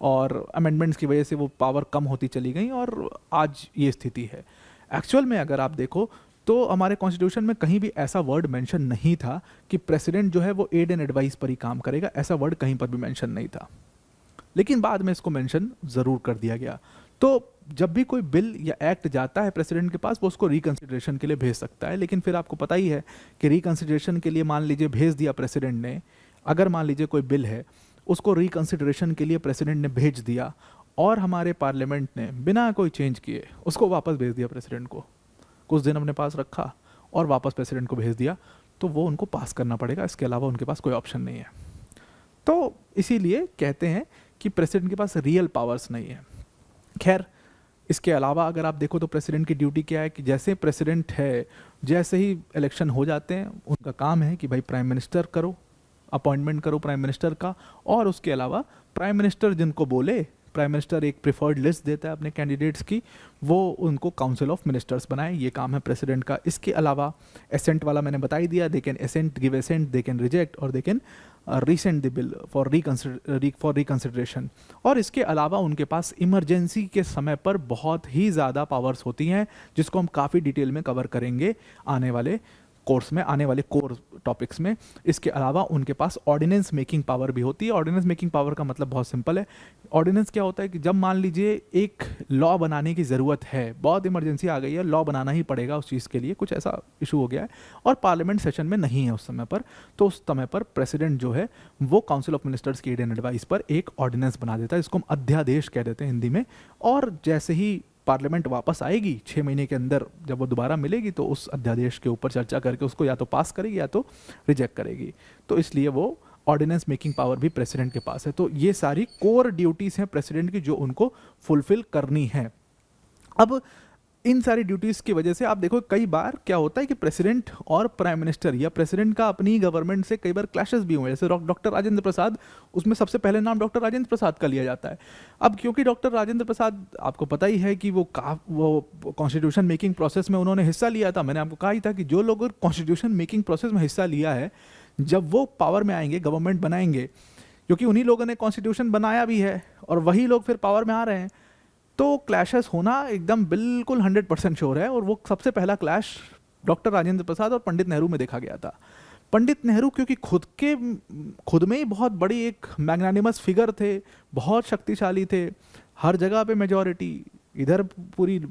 और अमेंडमेंट्स की वजह से वो पावर कम होती चली गई, और आज ये स्थिति है। एक्चुअल में अगर आप देखो तो हमारे कॉन्स्टिट्यूशन में कहीं भी ऐसा वर्ड मेंशन नहीं था कि प्रेसिडेंट जो है वो एड एंड एडवाइस पर ही काम करेगा, ऐसा वर्ड कहीं पर भी मेंशन नहीं था। लेकिन बाद में इसको मेंशन ज़रूर कर दिया गया। तो जब भी कोई बिल या एक्ट जाता है प्रेसिडेंट के पास, वो उसको रिकंसिडरेशन के लिए भेज सकता है। लेकिन फिर आपको पता ही है कि रिकंसिडरेशन के लिए मान लीजिए भेज दिया प्रेसिडेंट ने, अगर मान लीजिए कोई बिल है उसको रिकंसिडरेशन के लिए प्रेसिडेंट ने भेज दिया, और हमारे पार्लियामेंट ने बिना कोई चेंज किए उसको वापस भेज दिया प्रेसिडेंट को, कुछ दिन अपने पास रखा और वापस प्रेसिडेंट को भेज दिया, तो वो उनको पास करना पड़ेगा, इसके अलावा उनके पास कोई ऑप्शन नहीं है। तो इसीलिए कहते हैं कि प्रेसिडेंट के पास रियल पावर्स नहीं है। खैर, इसके अलावा अगर आप देखो तो प्रेसिडेंट की ड्यूटी क्या है कि जैसे प्रेसिडेंट है, जैसे ही इलेक्शन हो जाते हैं उनका काम है कि भाई प्राइम मिनिस्टर करो, अपॉइंटमेंट करो प्राइम मिनिस्टर का, और उसके अलावा प्राइम मिनिस्टर जिनको बोले, प्राइम मिनिस्टर एक प्रिफर्ड लिस्ट देता है अपने कैंडिडेट्स की, वो उनको काउंसिल ऑफ मिनिस्टर्स बनाए, ये काम है प्रेसिडेंट का। इसके अलावा एसेंट वाला मैंने बता ही दिया, they can assent, give assent, they can reject और they can resend the bill for reconsideration. और इसके अलावा उनके पास इमरजेंसी के समय पर बहुत ही ज़्यादा पावर्स होती हैं, जिसको हम काफ़ी डिटेल में कवर करेंगे आने वाले कोर्स में, आने वाले कोर टॉपिक्स में। इसके अलावा उनके पास ऑर्डिनेंस मेकिंग पावर भी होती है। ऑर्डिनेंस मेकिंग पावर का मतलब बहुत सिंपल है। ऑर्डिनेंस क्या होता है कि जब मान लीजिए एक लॉ बनाने की ज़रूरत है, बहुत इमरजेंसी आ गई है, लॉ बनाना ही पड़ेगा उस चीज़ के लिए, कुछ ऐसा इशू हो गया है और पार्लियामेंट सेशन में नहीं है उस समय पर, तो उस समय पर प्रेसिडेंट जो है वो काउंसिल ऑफ मिनिस्टर्स की एड एंड एडवाइस पर एक ऑर्डिनेंस बना देता है, इसको हम अध्यादेश कह देते हैं हिंदी में। और जैसे ही पार्लियामेंट वापस आएगी 6 महीने के अंदर, जब वो दोबारा मिलेगी, तो उस अध्यादेश के ऊपर चर्चा करके उसको या तो पास करेगी या तो रिजेक्ट करेगी। तो इसलिए वो ऑर्डिनेंस मेकिंग पावर भी प्रेसिडेंट के पास है। तो ये सारी कोर ड्यूटीज़ हैं प्रेसिडेंट की जो उनको फुलफिल करनी है। अब इन सारी ड्यूटीज़ की वजह से आप देखो कई बार क्या होता है कि प्रेसिडेंट और प्राइम मिनिस्टर या प्रेसिडेंट का अपनी गवर्नमेंट से कई बार क्लैशेस भी हुए। जैसे डॉक्टर राजेंद्र प्रसाद, उसमें सबसे पहले नाम डॉक्टर राजेंद्र प्रसाद का लिया जाता है। अब क्योंकि डॉक्टर राजेंद्र प्रसाद, आपको पता ही है कि वो कॉन्स्टिट्यूशन मेकिंग प्रोसेस में उन्होंने हिस्सा लिया था। मैंने आपको कहा ही था कि जो लोग कॉन्स्टिट्यूशन मेकिंग प्रोसेस में हिस्सा लिया है, जब वो पावर में आएंगे, गवर्नमेंट बनाएंगे, क्योंकि उन्हीं लोगों ने कॉन्स्टिट्यूशन बनाया भी है और वही लोग फिर पावर में आ रहे हैं, तो क्लैशेस होना एकदम बिल्कुल 100% श्योर है। और वो सबसे पहला क्लैश डॉक्टर राजेंद्र प्रसाद और पंडित नेहरू में देखा गया था। पंडित नेहरू क्योंकि खुद में ही बहुत बड़ी एक मैग्नानिमस फिगर थे, बहुत शक्तिशाली थे, हर जगह पे मेजॉरिटी, इधर पूरी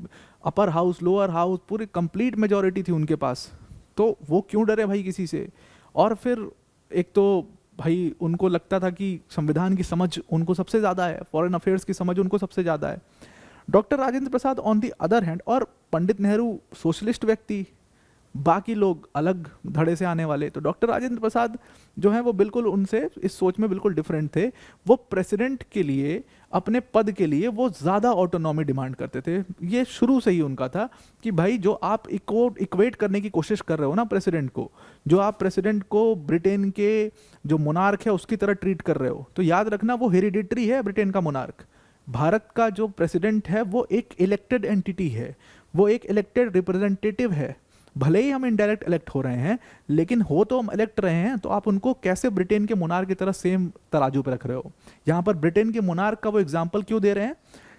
अपर हाउस, लोअर हाउस, पूरी कंप्लीट मेजॉरिटी थी उनके पास, तो वो क्यों डरे भाई किसी से। और फिर एक तो भाई उनको लगता था कि संविधान की समझ उनको सबसे ज़्यादा है, फॉरेन अफेयर्स की समझ उनको सबसे ज़्यादा है। Doctor Rajendra Prasad on the other hand, और पंडित नेहरू सोशलिस्ट व्यक्ति, बाकी लोग अलग धड़े से आने वाले, तो डॉक्टर राजेंद्र प्रसाद जो है वो बिल्कुल उनसे इस सोच में बिल्कुल डिफरेंट थे। वो प्रेसिडेंट के लिए, अपने पद के लिए वो ज़्यादा ऑटोनॉमी डिमांड करते थे। ये शुरू से ही उनका था कि भाई जो आप इक्वेट करने की कोशिश कर रहे हो ना प्रेसिडेंट को, जो आप प्रेसिडेंट को ब्रिटेन के जो मोनार्क है उसकी तरह ट्रीट कर रहे हो, तो याद रखना वो हेरिडिटरी है ब्रिटेन का मोनार्क। भारत का जो प्रेसिडेंट है वो एक इलेक्टेड एंटिटी है, वो एक इलेक्टेड रिप्रेजेंटेटिव है। भले ही हम इनडायरेक्ट इलेक्ट हो रहे हैं, लेकिन हो तो हम इलेक्ट रहे हैं, तो आप उनको कैसे ब्रिटेन के मोनार्क की तरह सेम तराजू पे रख रहे हो। यहाँ पर ब्रिटेन के मोनार्क का वो एग्जाम्पल क्यों दे रहे हैं,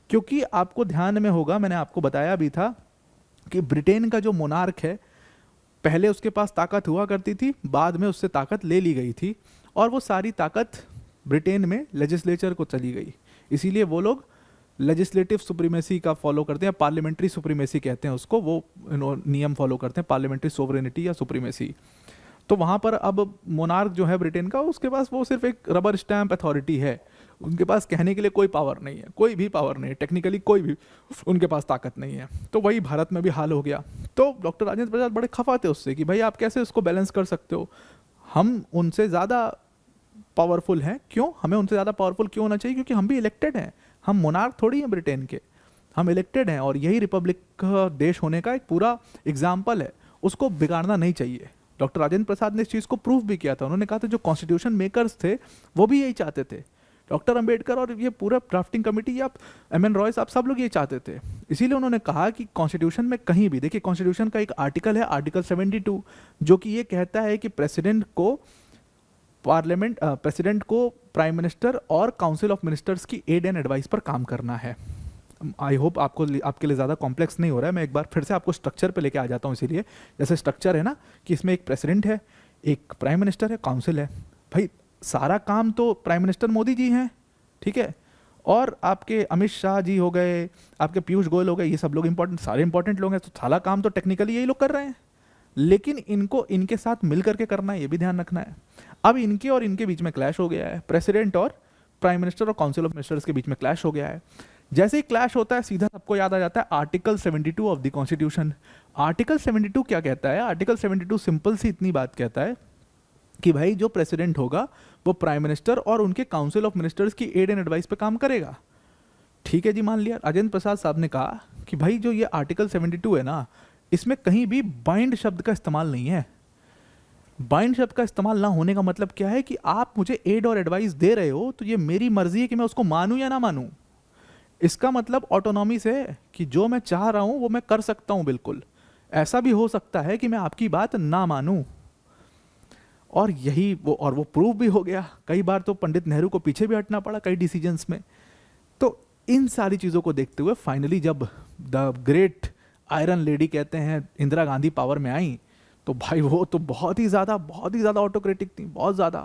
क्योंकि आपको ध्यान में होगा, मैंने आपको बताया भी था कि ब्रिटेन का जो मोनार्क है, पहले उसके पास ताकत हुआ करती थी, बाद में उससे ताकत ले ली गई थी, और वो सारी ताकत ब्रिटेन में लेजिस्लेचर को चली गई। इसीलिए वो लोग लेजिस्लेटिव सुप्रीमेसी का फॉलो करते हैं, पार्लियामेंट्री सुप्रीमेसी कहते हैं उसको, वो नियम फॉलो करते हैं, पार्लियामेंट्री सोवरेनिटी या सुप्रीमेसी। तो वहाँ पर अब मोनार्क जो है ब्रिटेन का, उसके पास वो सिर्फ एक रबर स्टैम्प अथॉरिटी है, उनके पास कहने के लिए कोई पावर नहीं है, कोई भी पावर नहीं है, टेक्निकली कोई भी उनके पास ताकत नहीं है। तो वही भारत में भी हाल हो गया। तो डॉक्टर राजेंद्र प्रसाद बड़े खफा थे उससे कि भाई आप कैसे उसको बैलेंस कर सकते हो, हम उनसे ज़्यादा पावरफुल हैं, क्यों, हमें उनसे ज़्यादा पावरफुल क्यों होना चाहिए, क्योंकि हम भी इलेक्टेड हैं, हम मोनार्क थोड़ी हैं ब्रिटेन के, हम इलेक्टेड हैं, और यही रिपब्लिक का देश होने का एक पूरा एग्जाम्पल है, उसको बिगाड़ना नहीं चाहिए। डॉक्टर राजेंद्र प्रसाद ने इस चीज़ को प्रूव भी किया था। उन्होंने कहा था जो कॉन्स्टिट्यूशन मेकर्स थे वो भी यही चाहते थे, डॉक्टर अंबेडकर और ये पूरा ड्राफ्टिंग कमेटी, आप एम.एन. रॉय साहब, सब लोग ये चाहते थे। इसीलिए उन्होंने कहा कि कॉन्स्टिट्यूशन में कहीं भी, देखिए कॉन्स्टिट्यूशन का एक आर्टिकल है, आर्टिकल 72, जो कि ये कहता है कि प्रेसिडेंट को प्राइम मिनिस्टर और काउंसिल ऑफ मिनिस्टर्स की एड एंड एडवाइस पर काम करना है। आई होप आपके लिए ज़्यादा कॉम्प्लेक्स नहीं हो रहा है। मैं एक बार फिर से आपको स्ट्रक्चर पे लेके आ जाता हूँ। इसीलिए जैसे स्ट्रक्चर है ना कि इसमें एक प्रेसिडेंट है, एक प्राइम मिनिस्टर है, काउंसिल है। भाई सारा काम तो प्राइम मिनिस्टर मोदी जी हैं, ठीक है, और आपके अमित शाह जी हो गए, आपके पीयूष गोयल हो गए, ये सब लोग सारे इंपॉर्टेंट लोग हैं, तो सारा काम तो टेक्निकली यही लोग कर रहे हैं, लेकिन इनको इनके साथ मिल करके करना है, ये भी ध्यान रखना है। अब इनके और इनके बीच में क्लैश हो गया है, प्रेसिडेंट और प्राइम मिनिस्टर और काउंसिल ऑफ मिनिस्टर्स के बीच में क्लैश हो गया है। जैसे ही क्लैश होता है सीधा सबको याद आ जाता है article 72 of the constitution. Article 72 क्या कहता है? आर्टिकल 72 सिंपल सी इतनी बात कहता है कि भाई जो प्रेसिडेंट होगा वो प्राइम मिनिस्टर और उनके काउंसिल ऑफ मिनिस्टर्स की एड एंड एडवाइस पे काम करेगा। ठीक है जी, मान लिया। राजेंद्र प्रसाद साहब ने कहा कि भाई जो ये आर्टिकल 72 है ना, इसमें कहीं भी बाइंड शब्द का इस्तेमाल नहीं है। बाइंड शब्द का इस्तेमाल ना होने का मतलब क्या है कि आप मुझे एड और एडवाइस दे रहे हो तो ये मेरी मर्जी है कि मैं उसको मानूं या ना मानूं। इसका मतलब ऑटोनॉमी से है कि जो मैं चाह रहा हूं वो मैं कर सकता हूं। बिल्कुल ऐसा भी हो सकता है कि मैं आपकी बात ना मानूं, और यही वो प्रूव भी हो गया। कई बार तो पंडित नेहरू को पीछे भी हटना पड़ा कई डिसीजंस में। तो इन सारी चीज़ों को देखते हुए फाइनली जब द ग्रेट आयरन लेडी कहते हैं इंदिरा गांधी पावर में आई, तो भाई वो तो बहुत ही ज़्यादा ऑटोक्रेटिक थी, बहुत ज़्यादा।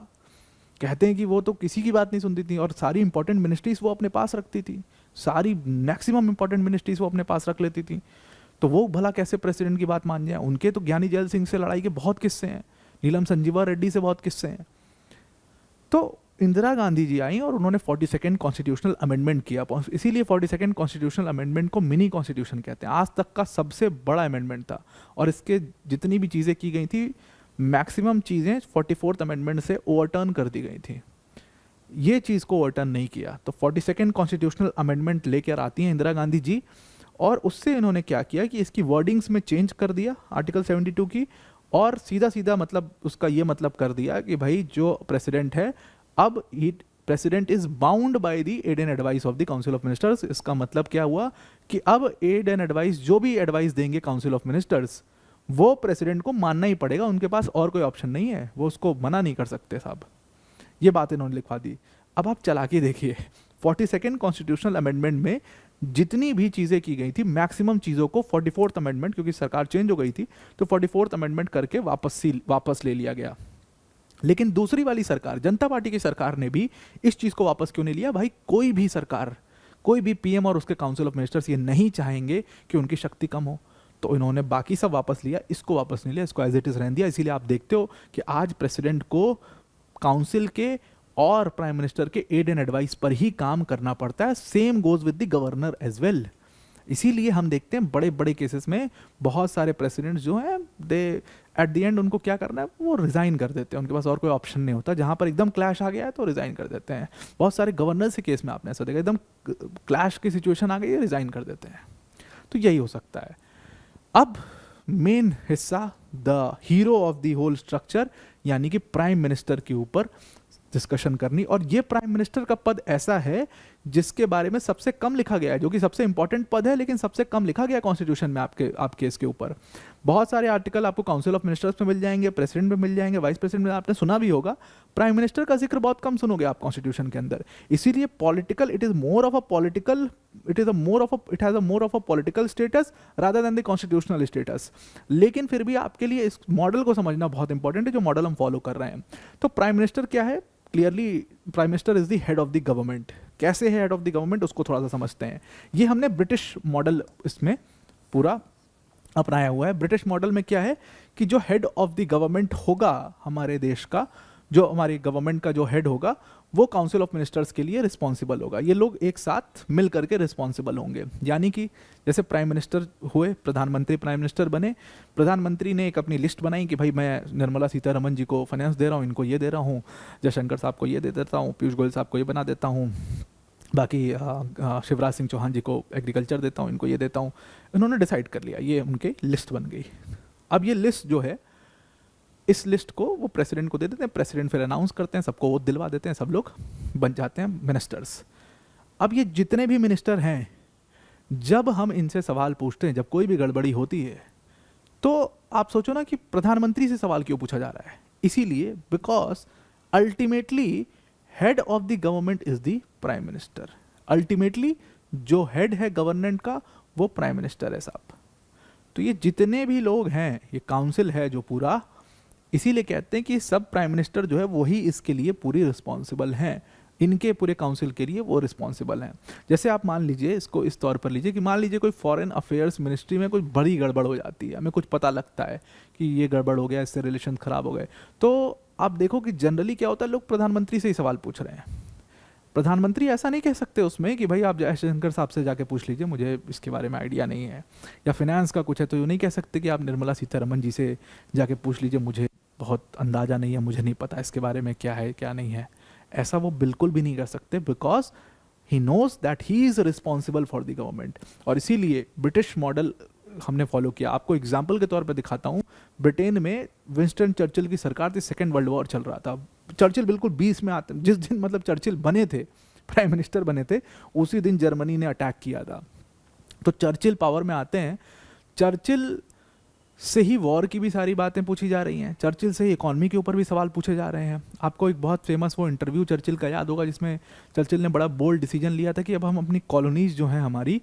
कहते हैं कि वो तो किसी की बात नहीं सुनती थी और सारी इंपॉर्टेंट मिनिस्ट्रीज वो अपने पास रखती थी, सारी मैक्सिमम इंपॉर्टेंट मिनिस्ट्रीज वो अपने पास रख लेती थी। तो वो भला कैसे प्रेसिडेंट की बात मान जाए? उनके तो ज्ञानी जैल सिंह से लड़ाई के बहुत किस्से हैं, नीलम संजीवा रेड्डी से बहुत किस्से हैं। तो इंदिरा गांधी जी आई और उन्होंने 42nd कॉन्स्टिट्यूशनल अमेंडमेंट किया। इसीलिए 42nd कॉन्स्टिट्यूशनल अमेंडमेंट को मिनी कॉन्स्टिट्यूशन कहते हैं। आज तक का सबसे बड़ा अमेंडमेंट था और इसके जितनी भी चीज़ें की गई थी मैक्सिमम चीज़ें 44th अमेंडमेंट से ओवरटर्न कर दी गई थी। ये चीज़ को ओवरटर्न नहीं किया। तो 42nd कॉन्स्टिट्यूशनल अमेंडमेंट लेकर आती हैं इंदिरा गांधी जी, और उससे इन्होंने क्या किया कि इसकी वर्डिंग्स में चेंज कर दिया आर्टिकल 72 की, और सीधा सीधा मतलब उसका ये मतलब कर दिया कि भाई जो प्रेसिडेंट है अब ही president is bound by the aid and advice of the council of ministers. इसका मतलब क्या हुआ कि अब एड एंड एडवाइस जो भी एडवाइस देंगे काउंसिल ऑफ मिनिस्टर्स वो प्रेसिडेंट को मानना ही पड़ेगा, उनके पास और कोई ऑप्शन नहीं है, वो उसको मना नहीं कर सकते साहब। ये बात इन्होंने लिखवा दी। अब आप चला के देखिए 42nd कॉन्स्टिट्यूशनल अमेंडमेंट में जितनी भी चीज़ें की गई थी मैक्सिमम चीज़ों को 44th अमेंडमेंट, क्योंकि सरकार चेंज हो गई थी तो 44th अमेंडमेंट करके वापस ले लिया गया। लेकिन दूसरी वाली सरकार, जनता पार्टी की सरकार ने भी इस चीज़ को वापस क्यों नहीं लिया? भाई कोई भी सरकार, कोई भी पीएम और उसके काउंसिल ऑफ मिनिस्टर्स ये नहीं चाहेंगे कि उनकी शक्ति कम हो, तो इन्होंने बाकी सब वापस लिया, इसको वापस नहीं लिया, इसको एज इट इज़ रहने दिया। इसीलिए आप देखते हो कि आज प्रेसिडेंट को काउंसिल के और प्राइम मिनिस्टर के एड एंड एडवाइस पर ही काम करना पड़ता है। Same goes with the governor as well. इसीलिए हम देखते हैं बड़े बड़े केसेस में बहुत सारे प्रेसिडेंट्स जो हैं दे एट द एंड उनको क्या करना है, वो रिज़ाइन कर देते हैं, उनके पास और कोई ऑप्शन नहीं होता। जहाँ पर एकदम क्लैश आ गया है तो रिज़ाइन कर देते हैं। बहुत सारे गवर्नर्स के केस में आपने ऐसा देखा, एकदम क्लैश की सिचुएशन आ गई है, रिज़ाइन कर देते हैं। तो यही हो सकता है। अब मेन हिस्सा the hero of the whole structure यानी कि प्राइम मिनिस्टर के ऊपर डिस्कशन करनी। और ये प्राइम मिनिस्टर का पद ऐसा है जिसके बारे में सबसे कम लिखा गया है, जो कि सबसे इंपॉर्टेंट पद है लेकिन सबसे कम लिखा गया कॉन्स्टिट्यूशन में आपके इसके ऊपर। बहुत सारे आर्टिकल आपको काउंसिल ऑफ मिनिस्टर्स में मिल जाएंगे, प्रेसिडेंट में मिल जाएंगे, वाइस प्रेसिडेंट में आपने सुना भी होगा। प्राइम मिनिस्टर का जिक्र बहुत कम सुनोगे आप कॉन्स्टिट्यूशन के अंदर। इसीलिए political it has a more of a political status rather than the constitutional status. लेकिन फिर भी आपके लिए इस मॉडल को समझना बहुत इंपॉर्टेंट है जो मॉडल हम फॉलो कर रहे हैं। तो प्राइम मिनिस्टर क्या है? Clearly prime minister is the head of the government. कैसे है हेड ऑफ द गवर्नमेंट, उसको थोड़ा सा समझते हैं। ये हमने ब्रिटिश मॉडल इसमें पूरा अपनाया हुआ है। ब्रिटिश मॉडल में क्या है कि जो हेड ऑफ द गवर्नमेंट होगा हमारे देश का, जो हमारी गवर्नमेंट का जो हेड होगा वो काउंसिल ऑफ मिनिस्टर्स के लिए रिस्पॉन्सिबल होगा। ये लोग एक साथ मिल करके रिस्पॉन्सिबल होंगे। यानी कि जैसे प्राइम मिनिस्टर हुए, प्रधानमंत्री प्राइम मिनिस्टर बने, प्रधानमंत्री ने एक अपनी लिस्ट बनाई कि भाई मैं निर्मला सीतारमन जी को फाइनेंस दे रहा हूँ, इनको ये दे रहा हूँ, जयशंकर साहब को ये दे देता हूँ, पीयूष गोयल साहब को ये बना देता हूँ, बाकी शिवराज सिंह चौहान जी को एग्रीकल्चर देता हूँ, इनको ये देता हूँ। इन्होंने डिसाइड कर लिया, ये उनकी लिस्ट बन गई। अब ये लिस्ट जो है, इस लिस्ट को वो प्रेसिडेंट को दे देते हैं, प्रेसिडेंट फिर अनाउंस करते हैं, सबको वो दिलवा देते हैं, सब लोग बन जाते हैं मिनिस्टर्स। अब ये जितने भी मिनिस्टर हैं, जब हम इनसे सवाल पूछते हैं, जब कोई भी गड़बड़ी होती है, तो आप सोचो ना कि प्रधानमंत्री से सवाल क्यों पूछा जा रहा है? इसीलिए because ultimately head of the government is the prime minister. Ultimately जो हेड है गवर्नमेंट का वो प्राइम मिनिस्टर है साहब। तो ये जितने भी लोग हैं, ये काउंसिल है जो पूरा, इसीलिए कहते हैं कि सब प्राइम मिनिस्टर जो है वही इसके लिए पूरी रिस्पॉन्सिबल हैं, इनके पूरे काउंसिल के लिए वो रिस्पॉन्सिबल हैं। जैसे आप मान लीजिए, इसको इस तौर पर लीजिए कि मान लीजिए कोई फॉरेन अफेयर्स मिनिस्ट्री में कोई बड़ी गड़बड़ हो जाती है, हमें कुछ पता लगता है कि ये गड़बड़ हो गया, इससे रिलेशन ख़राब हो गए, तो आप देखो कि जनरली क्या होता है, लोग प्रधानमंत्री से ही सवाल पूछ रहे हैं। प्रधानमंत्री ऐसा नहीं कह सकते उसमें कि भाई आप जयशंकर साहब से जाके पूछ लीजिए, मुझे इसके बारे में आइडिया नहीं है। या फिनेंस का कुछ है तो यूँ नहीं कह सकते कि आप निर्मला सीतारमण जी से जाके पूछ लीजिए, मुझे बहुत अंदाज़ा नहीं है, मुझे नहीं पता इसके बारे में क्या है क्या नहीं है। ऐसा वो बिल्कुल भी नहीं कर सकते, because he knows that he is responsible for the government. और इसीलिए ब्रिटिश मॉडल हमने फॉलो किया। आपको एग्जाम्पल के तौर पर दिखाता हूँ, ब्रिटेन में विंस्टन चर्चिल की सरकार थी, सेकेंड वर्ल्ड वॉर चल रहा था। चर्चिल बिल्कुल 20 में आते, जिस दिन मतलब चर्चिल बने थे, प्राइम मिनिस्टर बने थे, उसी दिन जर्मनी ने अटैक किया था। तो चर्चिल पावर में आते हैं, चर्चिल से ही वॉर की भी सारी बातें पूछी जा रही हैं, चर्चिल से ही इकॉनमी के ऊपर भी सवाल पूछे जा रहे हैं। आपको एक बहुत फेमस वो इंटरव्यू चर्चिल का याद होगा, जिसमें चर्चिल ने बड़ा बोल्ड डिसीजन लिया था कि अब हम अपनी कॉलोनीज जो हैं हमारी,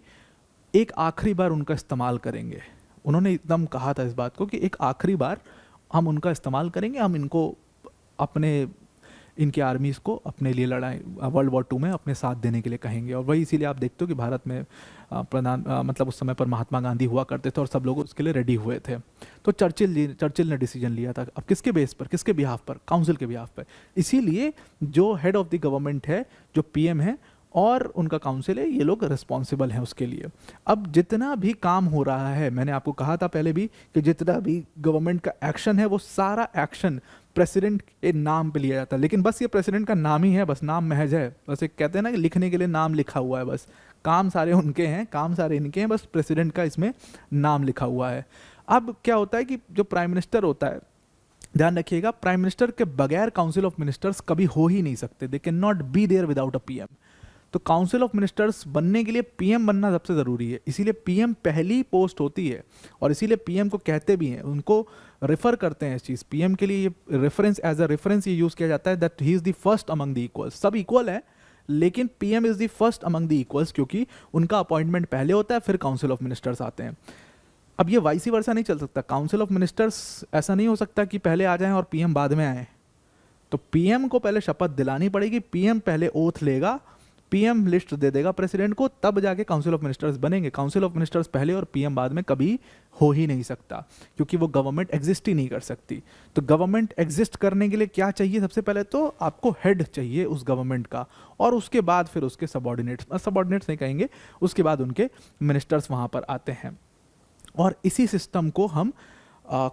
एक आखिरी बार उनका इस्तेमाल करेंगे। उन्होंने एकदम कहा था इस बात को कि एक आखिरी बार हम उनका इस्तेमाल करेंगे, हम इनको अपने इनकी आर्मीज़ को अपने लिए लड़ाई वर्ल्ड वॉर 2 में अपने साथ देने के लिए कहेंगे। और वही इसीलिए आप देखते हो कि भारत में मतलब उस समय पर महात्मा गांधी हुआ करते थे और सब लोग उसके लिए रेडी हुए थे। तो चर्चिल ने डिसीजन लिया था। अब किसके बेस पर, किसके बिहाफ पर? काउंसिल के बिहाफ पर। इसीलिए जो हेड ऑफ द गवर्नमेंट है, जो पीएम है और उनका काउंसिल है, ये लोग रिस्पॉन्सिबल हैं उसके लिए। अब जितना भी काम हो रहा है, मैंने आपको कहा था पहले भी कि जितना भी गवर्नमेंट का एक्शन है वो सारा एक्शन प्रेसिडेंट के नाम पे लिया जाता है। लेकिन बस ये प्रेसिडेंट का नाम ही है, बस नाम महज है। बस एक कहते हैं ना कि लिखने के लिए नाम लिखा हुआ है, बस काम सारे उनके हैं, काम सारे इनके हैं, बस प्रेसिडेंट का इसमें नाम लिखा हुआ है। अब क्या होता है कि जो प्राइम मिनिस्टर होता है, ध्यान रखिएगा, प्राइम मिनिस्टर के बगैर काउंसिल ऑफ मिनिस्टर्स कभी हो ही नहीं सकते। They can not be there without a PM. तो काउंसिल ऑफ मिनिस्टर्स बनने के लिए पीएम बनना सबसे ज़रूरी है। इसीलिए पीएम पहली पोस्ट होती है और इसीलिए पीएम को कहते भी हैं, उनको रेफर करते हैं इस चीज़। पीएम के लिए ये रेफरेंस, एज अ रेफरेंस ये यूज़ किया जाता है that he is the first among the equals. सब इक्वल है लेकिन PM is the first among the equals, क्योंकि उनका अपॉइंटमेंट पहले होता है, फिर काउंसिल ऑफ मिनिस्टर्स आते हैं। अब ये वाइसी वर्सा नहीं चल सकता। काउंसिल ऑफ मिनिस्टर्स ऐसा नहीं हो सकता कि पहले आ जाएं और पीएम बाद में आए। तो पीएम को पहले शपथ दिलानी पड़ेगी, पीएम पहले ओथ लेगा, पीएम लिस्ट दे देगा प्रेसिडेंट को, तब जाके काउंसिल ऑफ मिनिस्टर्स बनेंगे। काउंसिल ऑफ मिनिस्टर्स पहले और पीएम बाद में कभी हो ही नहीं सकता, क्योंकि वो गवर्नमेंट एग्जिस्ट ही नहीं कर सकती। तो गवर्नमेंट एग्जिस्ट करने के लिए क्या चाहिए? सबसे पहले तो आपको हेड चाहिए उस गवर्नमेंट का, और उसके बाद फिर उसके सबॉर्डिनेट्स नहीं कहेंगे, उसके बाद उनके मिनिस्टर्स वहाँ पर आते हैं। और इसी सिस्टम को हम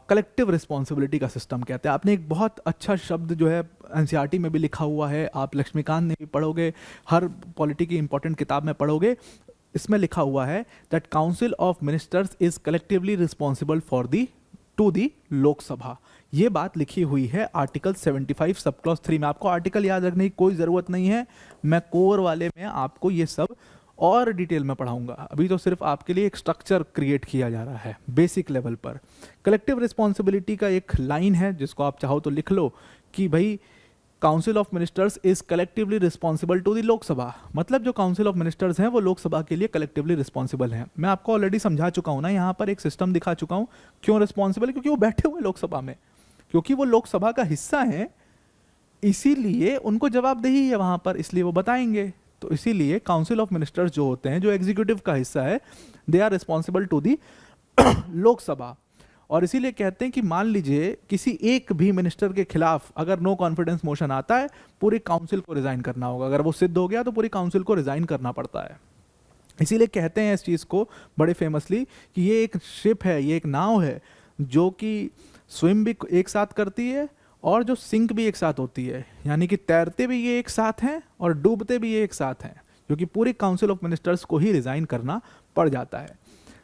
कलेक्टिव रिस्पॉन्सिबिलिटी का सिस्टम कहते हैं। आपने एक बहुत अच्छा शब्द जो है एनसीईआरटी में भी लिखा हुआ है, आप लक्ष्मीकांत ने भी पढ़ोगे, हर पॉलिटी की इंपॉर्टेंट किताब में पढ़ोगे, इसमें लिखा हुआ है that council of ministers is collectively responsible for the to the Lok Sabha. ये बात लिखी हुई है आर्टिकल 75 सब क्लॉज 3 में। आपको आर्टिकल याद रखने की कोई ज़रूरत नहीं है, मैं कोर वाले में आपको ये सब और डिटेल में पढ़ाऊंगा। अभी तो सिर्फ आपके लिए एक स्ट्रक्चर क्रिएट किया जा रहा है बेसिक लेवल पर। कलेक्टिव रिस्पॉन्सिबिलिटी का एक लाइन है जिसको आप चाहो तो लिख लो कि भाई council of ministers is collectively responsible to the Lok Sabha. मतलब जो काउंसिल ऑफ मिनिस्टर्स हैं वो लोकसभा के लिए कलेक्टिवली रिस्पॉन्सिबल हैं। मैं आपको ऑलरेडी समझा चुका हूँ ना, यहाँ पर एक सिस्टम दिखा चुका हूँ। क्यों रिस्पॉन्सिबल? क्योंकि वो बैठे हुए लोकसभा में, क्योंकि वो लोकसभा का हिस्सा हैं, इसीलिए उनको जवाबदेही है वहाँ पर, इसलिए वो बताएंगे। तो इसीलिए काउंसिल ऑफ मिनिस्टर्स जो होते हैं, जो एग्जीक्यूटिव का हिस्सा है, they are responsible to the Lok Sabha. और इसीलिए कहते हैं कि मान लीजिए किसी एक भी मिनिस्टर के खिलाफ अगर नो कॉन्फिडेंस मोशन आता है, पूरी काउंसिल को रिजाइन करना होगा। अगर वो सिद्ध हो गया तो पूरी काउंसिल को रिजाइन करना पड़ता है। इसीलिए कहते हैं इस चीज़ को बड़े फेमसली कि ये एक शिप है, ये एक नाव है जो कि स्विम भी एक साथ करती है और जो सिंक भी एक साथ होती है, यानी कि तैरते भी ये एक साथ हैं और डूबते भी ये एक साथ हैं, क्योंकि पूरी काउंसिल ऑफ मिनिस्टर्स को ही रिजाइन करना पड़ जाता है।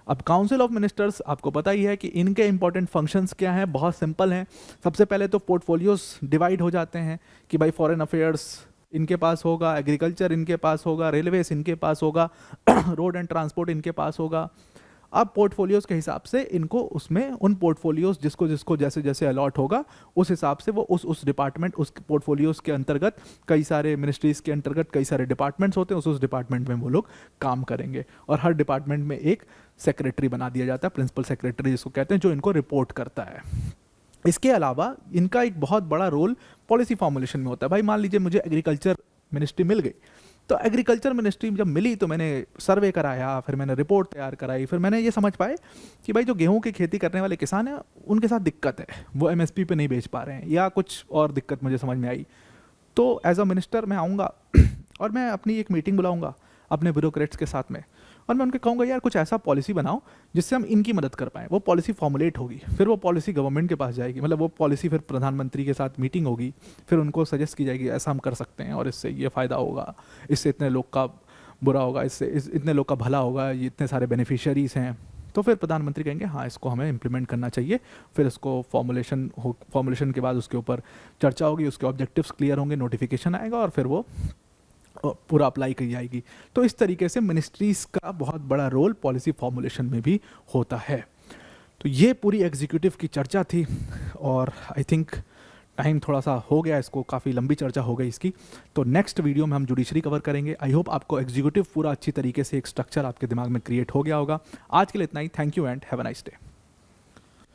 अब काउंसिल ऑफ मिनिस्टर्स आपको पता ही है कि इनके इंपॉर्टेंट फंक्शंस क्या हैं, बहुत सिंपल हैं। सबसे पहले तो पोर्टफोलियोज डिवाइड हो जाते हैं कि भाई फॉरेन अफेयर्स इनके पास होगा, एग्रीकल्चर इनके पास होगा, रेलवेज इनके पास होगा, रोड एंड ट्रांसपोर्ट इनके पास होगा। अब पोर्टफोलियोज के हिसाब से इनको उसमें उन पोर्टफोलियोज जिसको जिसको जैसे जैसे अलॉट होगा उस हिसाब से वो उस डिपार्टमेंट, उस पोर्टफोलियोज के अंतर्गत कई सारे मिनिस्ट्रीज के अंतर्गत कई सारे डिपार्टमेंट्स होते हैं, उस डिपार्टमेंट में वो लोग काम करेंगे। और हर डिपार्टमेंट में एक सेक्रेटरी बना दिया जाता है, प्रिंसिपल सेक्रेटरी जिसको कहते हैं, जो इनको रिपोर्ट करता है। इसके अलावा इनका एक बहुत बड़ा रोल पॉलिसी फॉर्मुलेशन में होता है। भाई मान लीजिए मुझे एग्रीकल्चर मिनिस्ट्री मिल गई, तो एग्रीकल्चर मिनिस्ट्री जब मिली तो मैंने सर्वे कराया, फिर मैंने रिपोर्ट तैयार कराई, फिर मैंने ये समझ पाए कि भाई जो गेहूं की खेती करने वाले किसान हैं उनके साथ दिक्कत है, वो एमएसपी पे नहीं बेच पा रहे हैं या कुछ और दिक्कत मुझे समझ में आई। तो एज अ मिनिस्टर मैं आऊँगा, और मैं अपनी एक मीटिंग बुलाऊंगा अपने ब्यूरोक्रेट्स के साथ में, और मैं उनके कहूँगा यार कुछ ऐसा पॉलिसी बनाओ जिससे हम इनकी मदद कर पाएँ। वो पॉलिसी फॉर्मुलेट होगी, फिर वो पॉलिसी गवर्नमेंट के पास जाएगी, मतलब वो पॉलिसी फिर प्रधानमंत्री के साथ मीटिंग होगी, फिर उनको सजेस्ट की जाएगी ऐसा हम कर सकते हैं और इससे ये फ़ायदा होगा, इससे इतने लोग का बुरा होगा, इतने लोग का भला होगा, ये इतने सारे बेनिफिशियरीज़ हैं। तो फिर प्रधानमंत्री कहेंगे हाँ इसको हमें इम्प्लीमेंट करना चाहिए, फिर इसको फॉर्मुलेशन के बाद उसके ऊपर चर्चा होगी, उसके ऑब्जेक्टिव्स क्लियर होंगे, नोटिफिकेशन आएगा और फिर वो पूरा अप्लाई की जाएगी। तो इस तरीके से मिनिस्ट्रीज़ का बहुत बड़ा रोल पॉलिसी फॉर्मुलेशन में भी होता है। तो ये पूरी एग्जीक्यूटिव की चर्चा थी, और आई थिंक टाइम थोड़ा सा हो गया, इसको काफ़ी लंबी चर्चा हो गई इसकी। तो नेक्स्ट वीडियो में हम जुडिशरी कवर करेंगे। आई होप आपको एग्जीक्यूटिव पूरा अच्छी तरीके से एक स्ट्रक्चर आपके दिमाग में क्रिएट हो गया होगा। आज के लिए इतना ही। Thank you and have a nice day.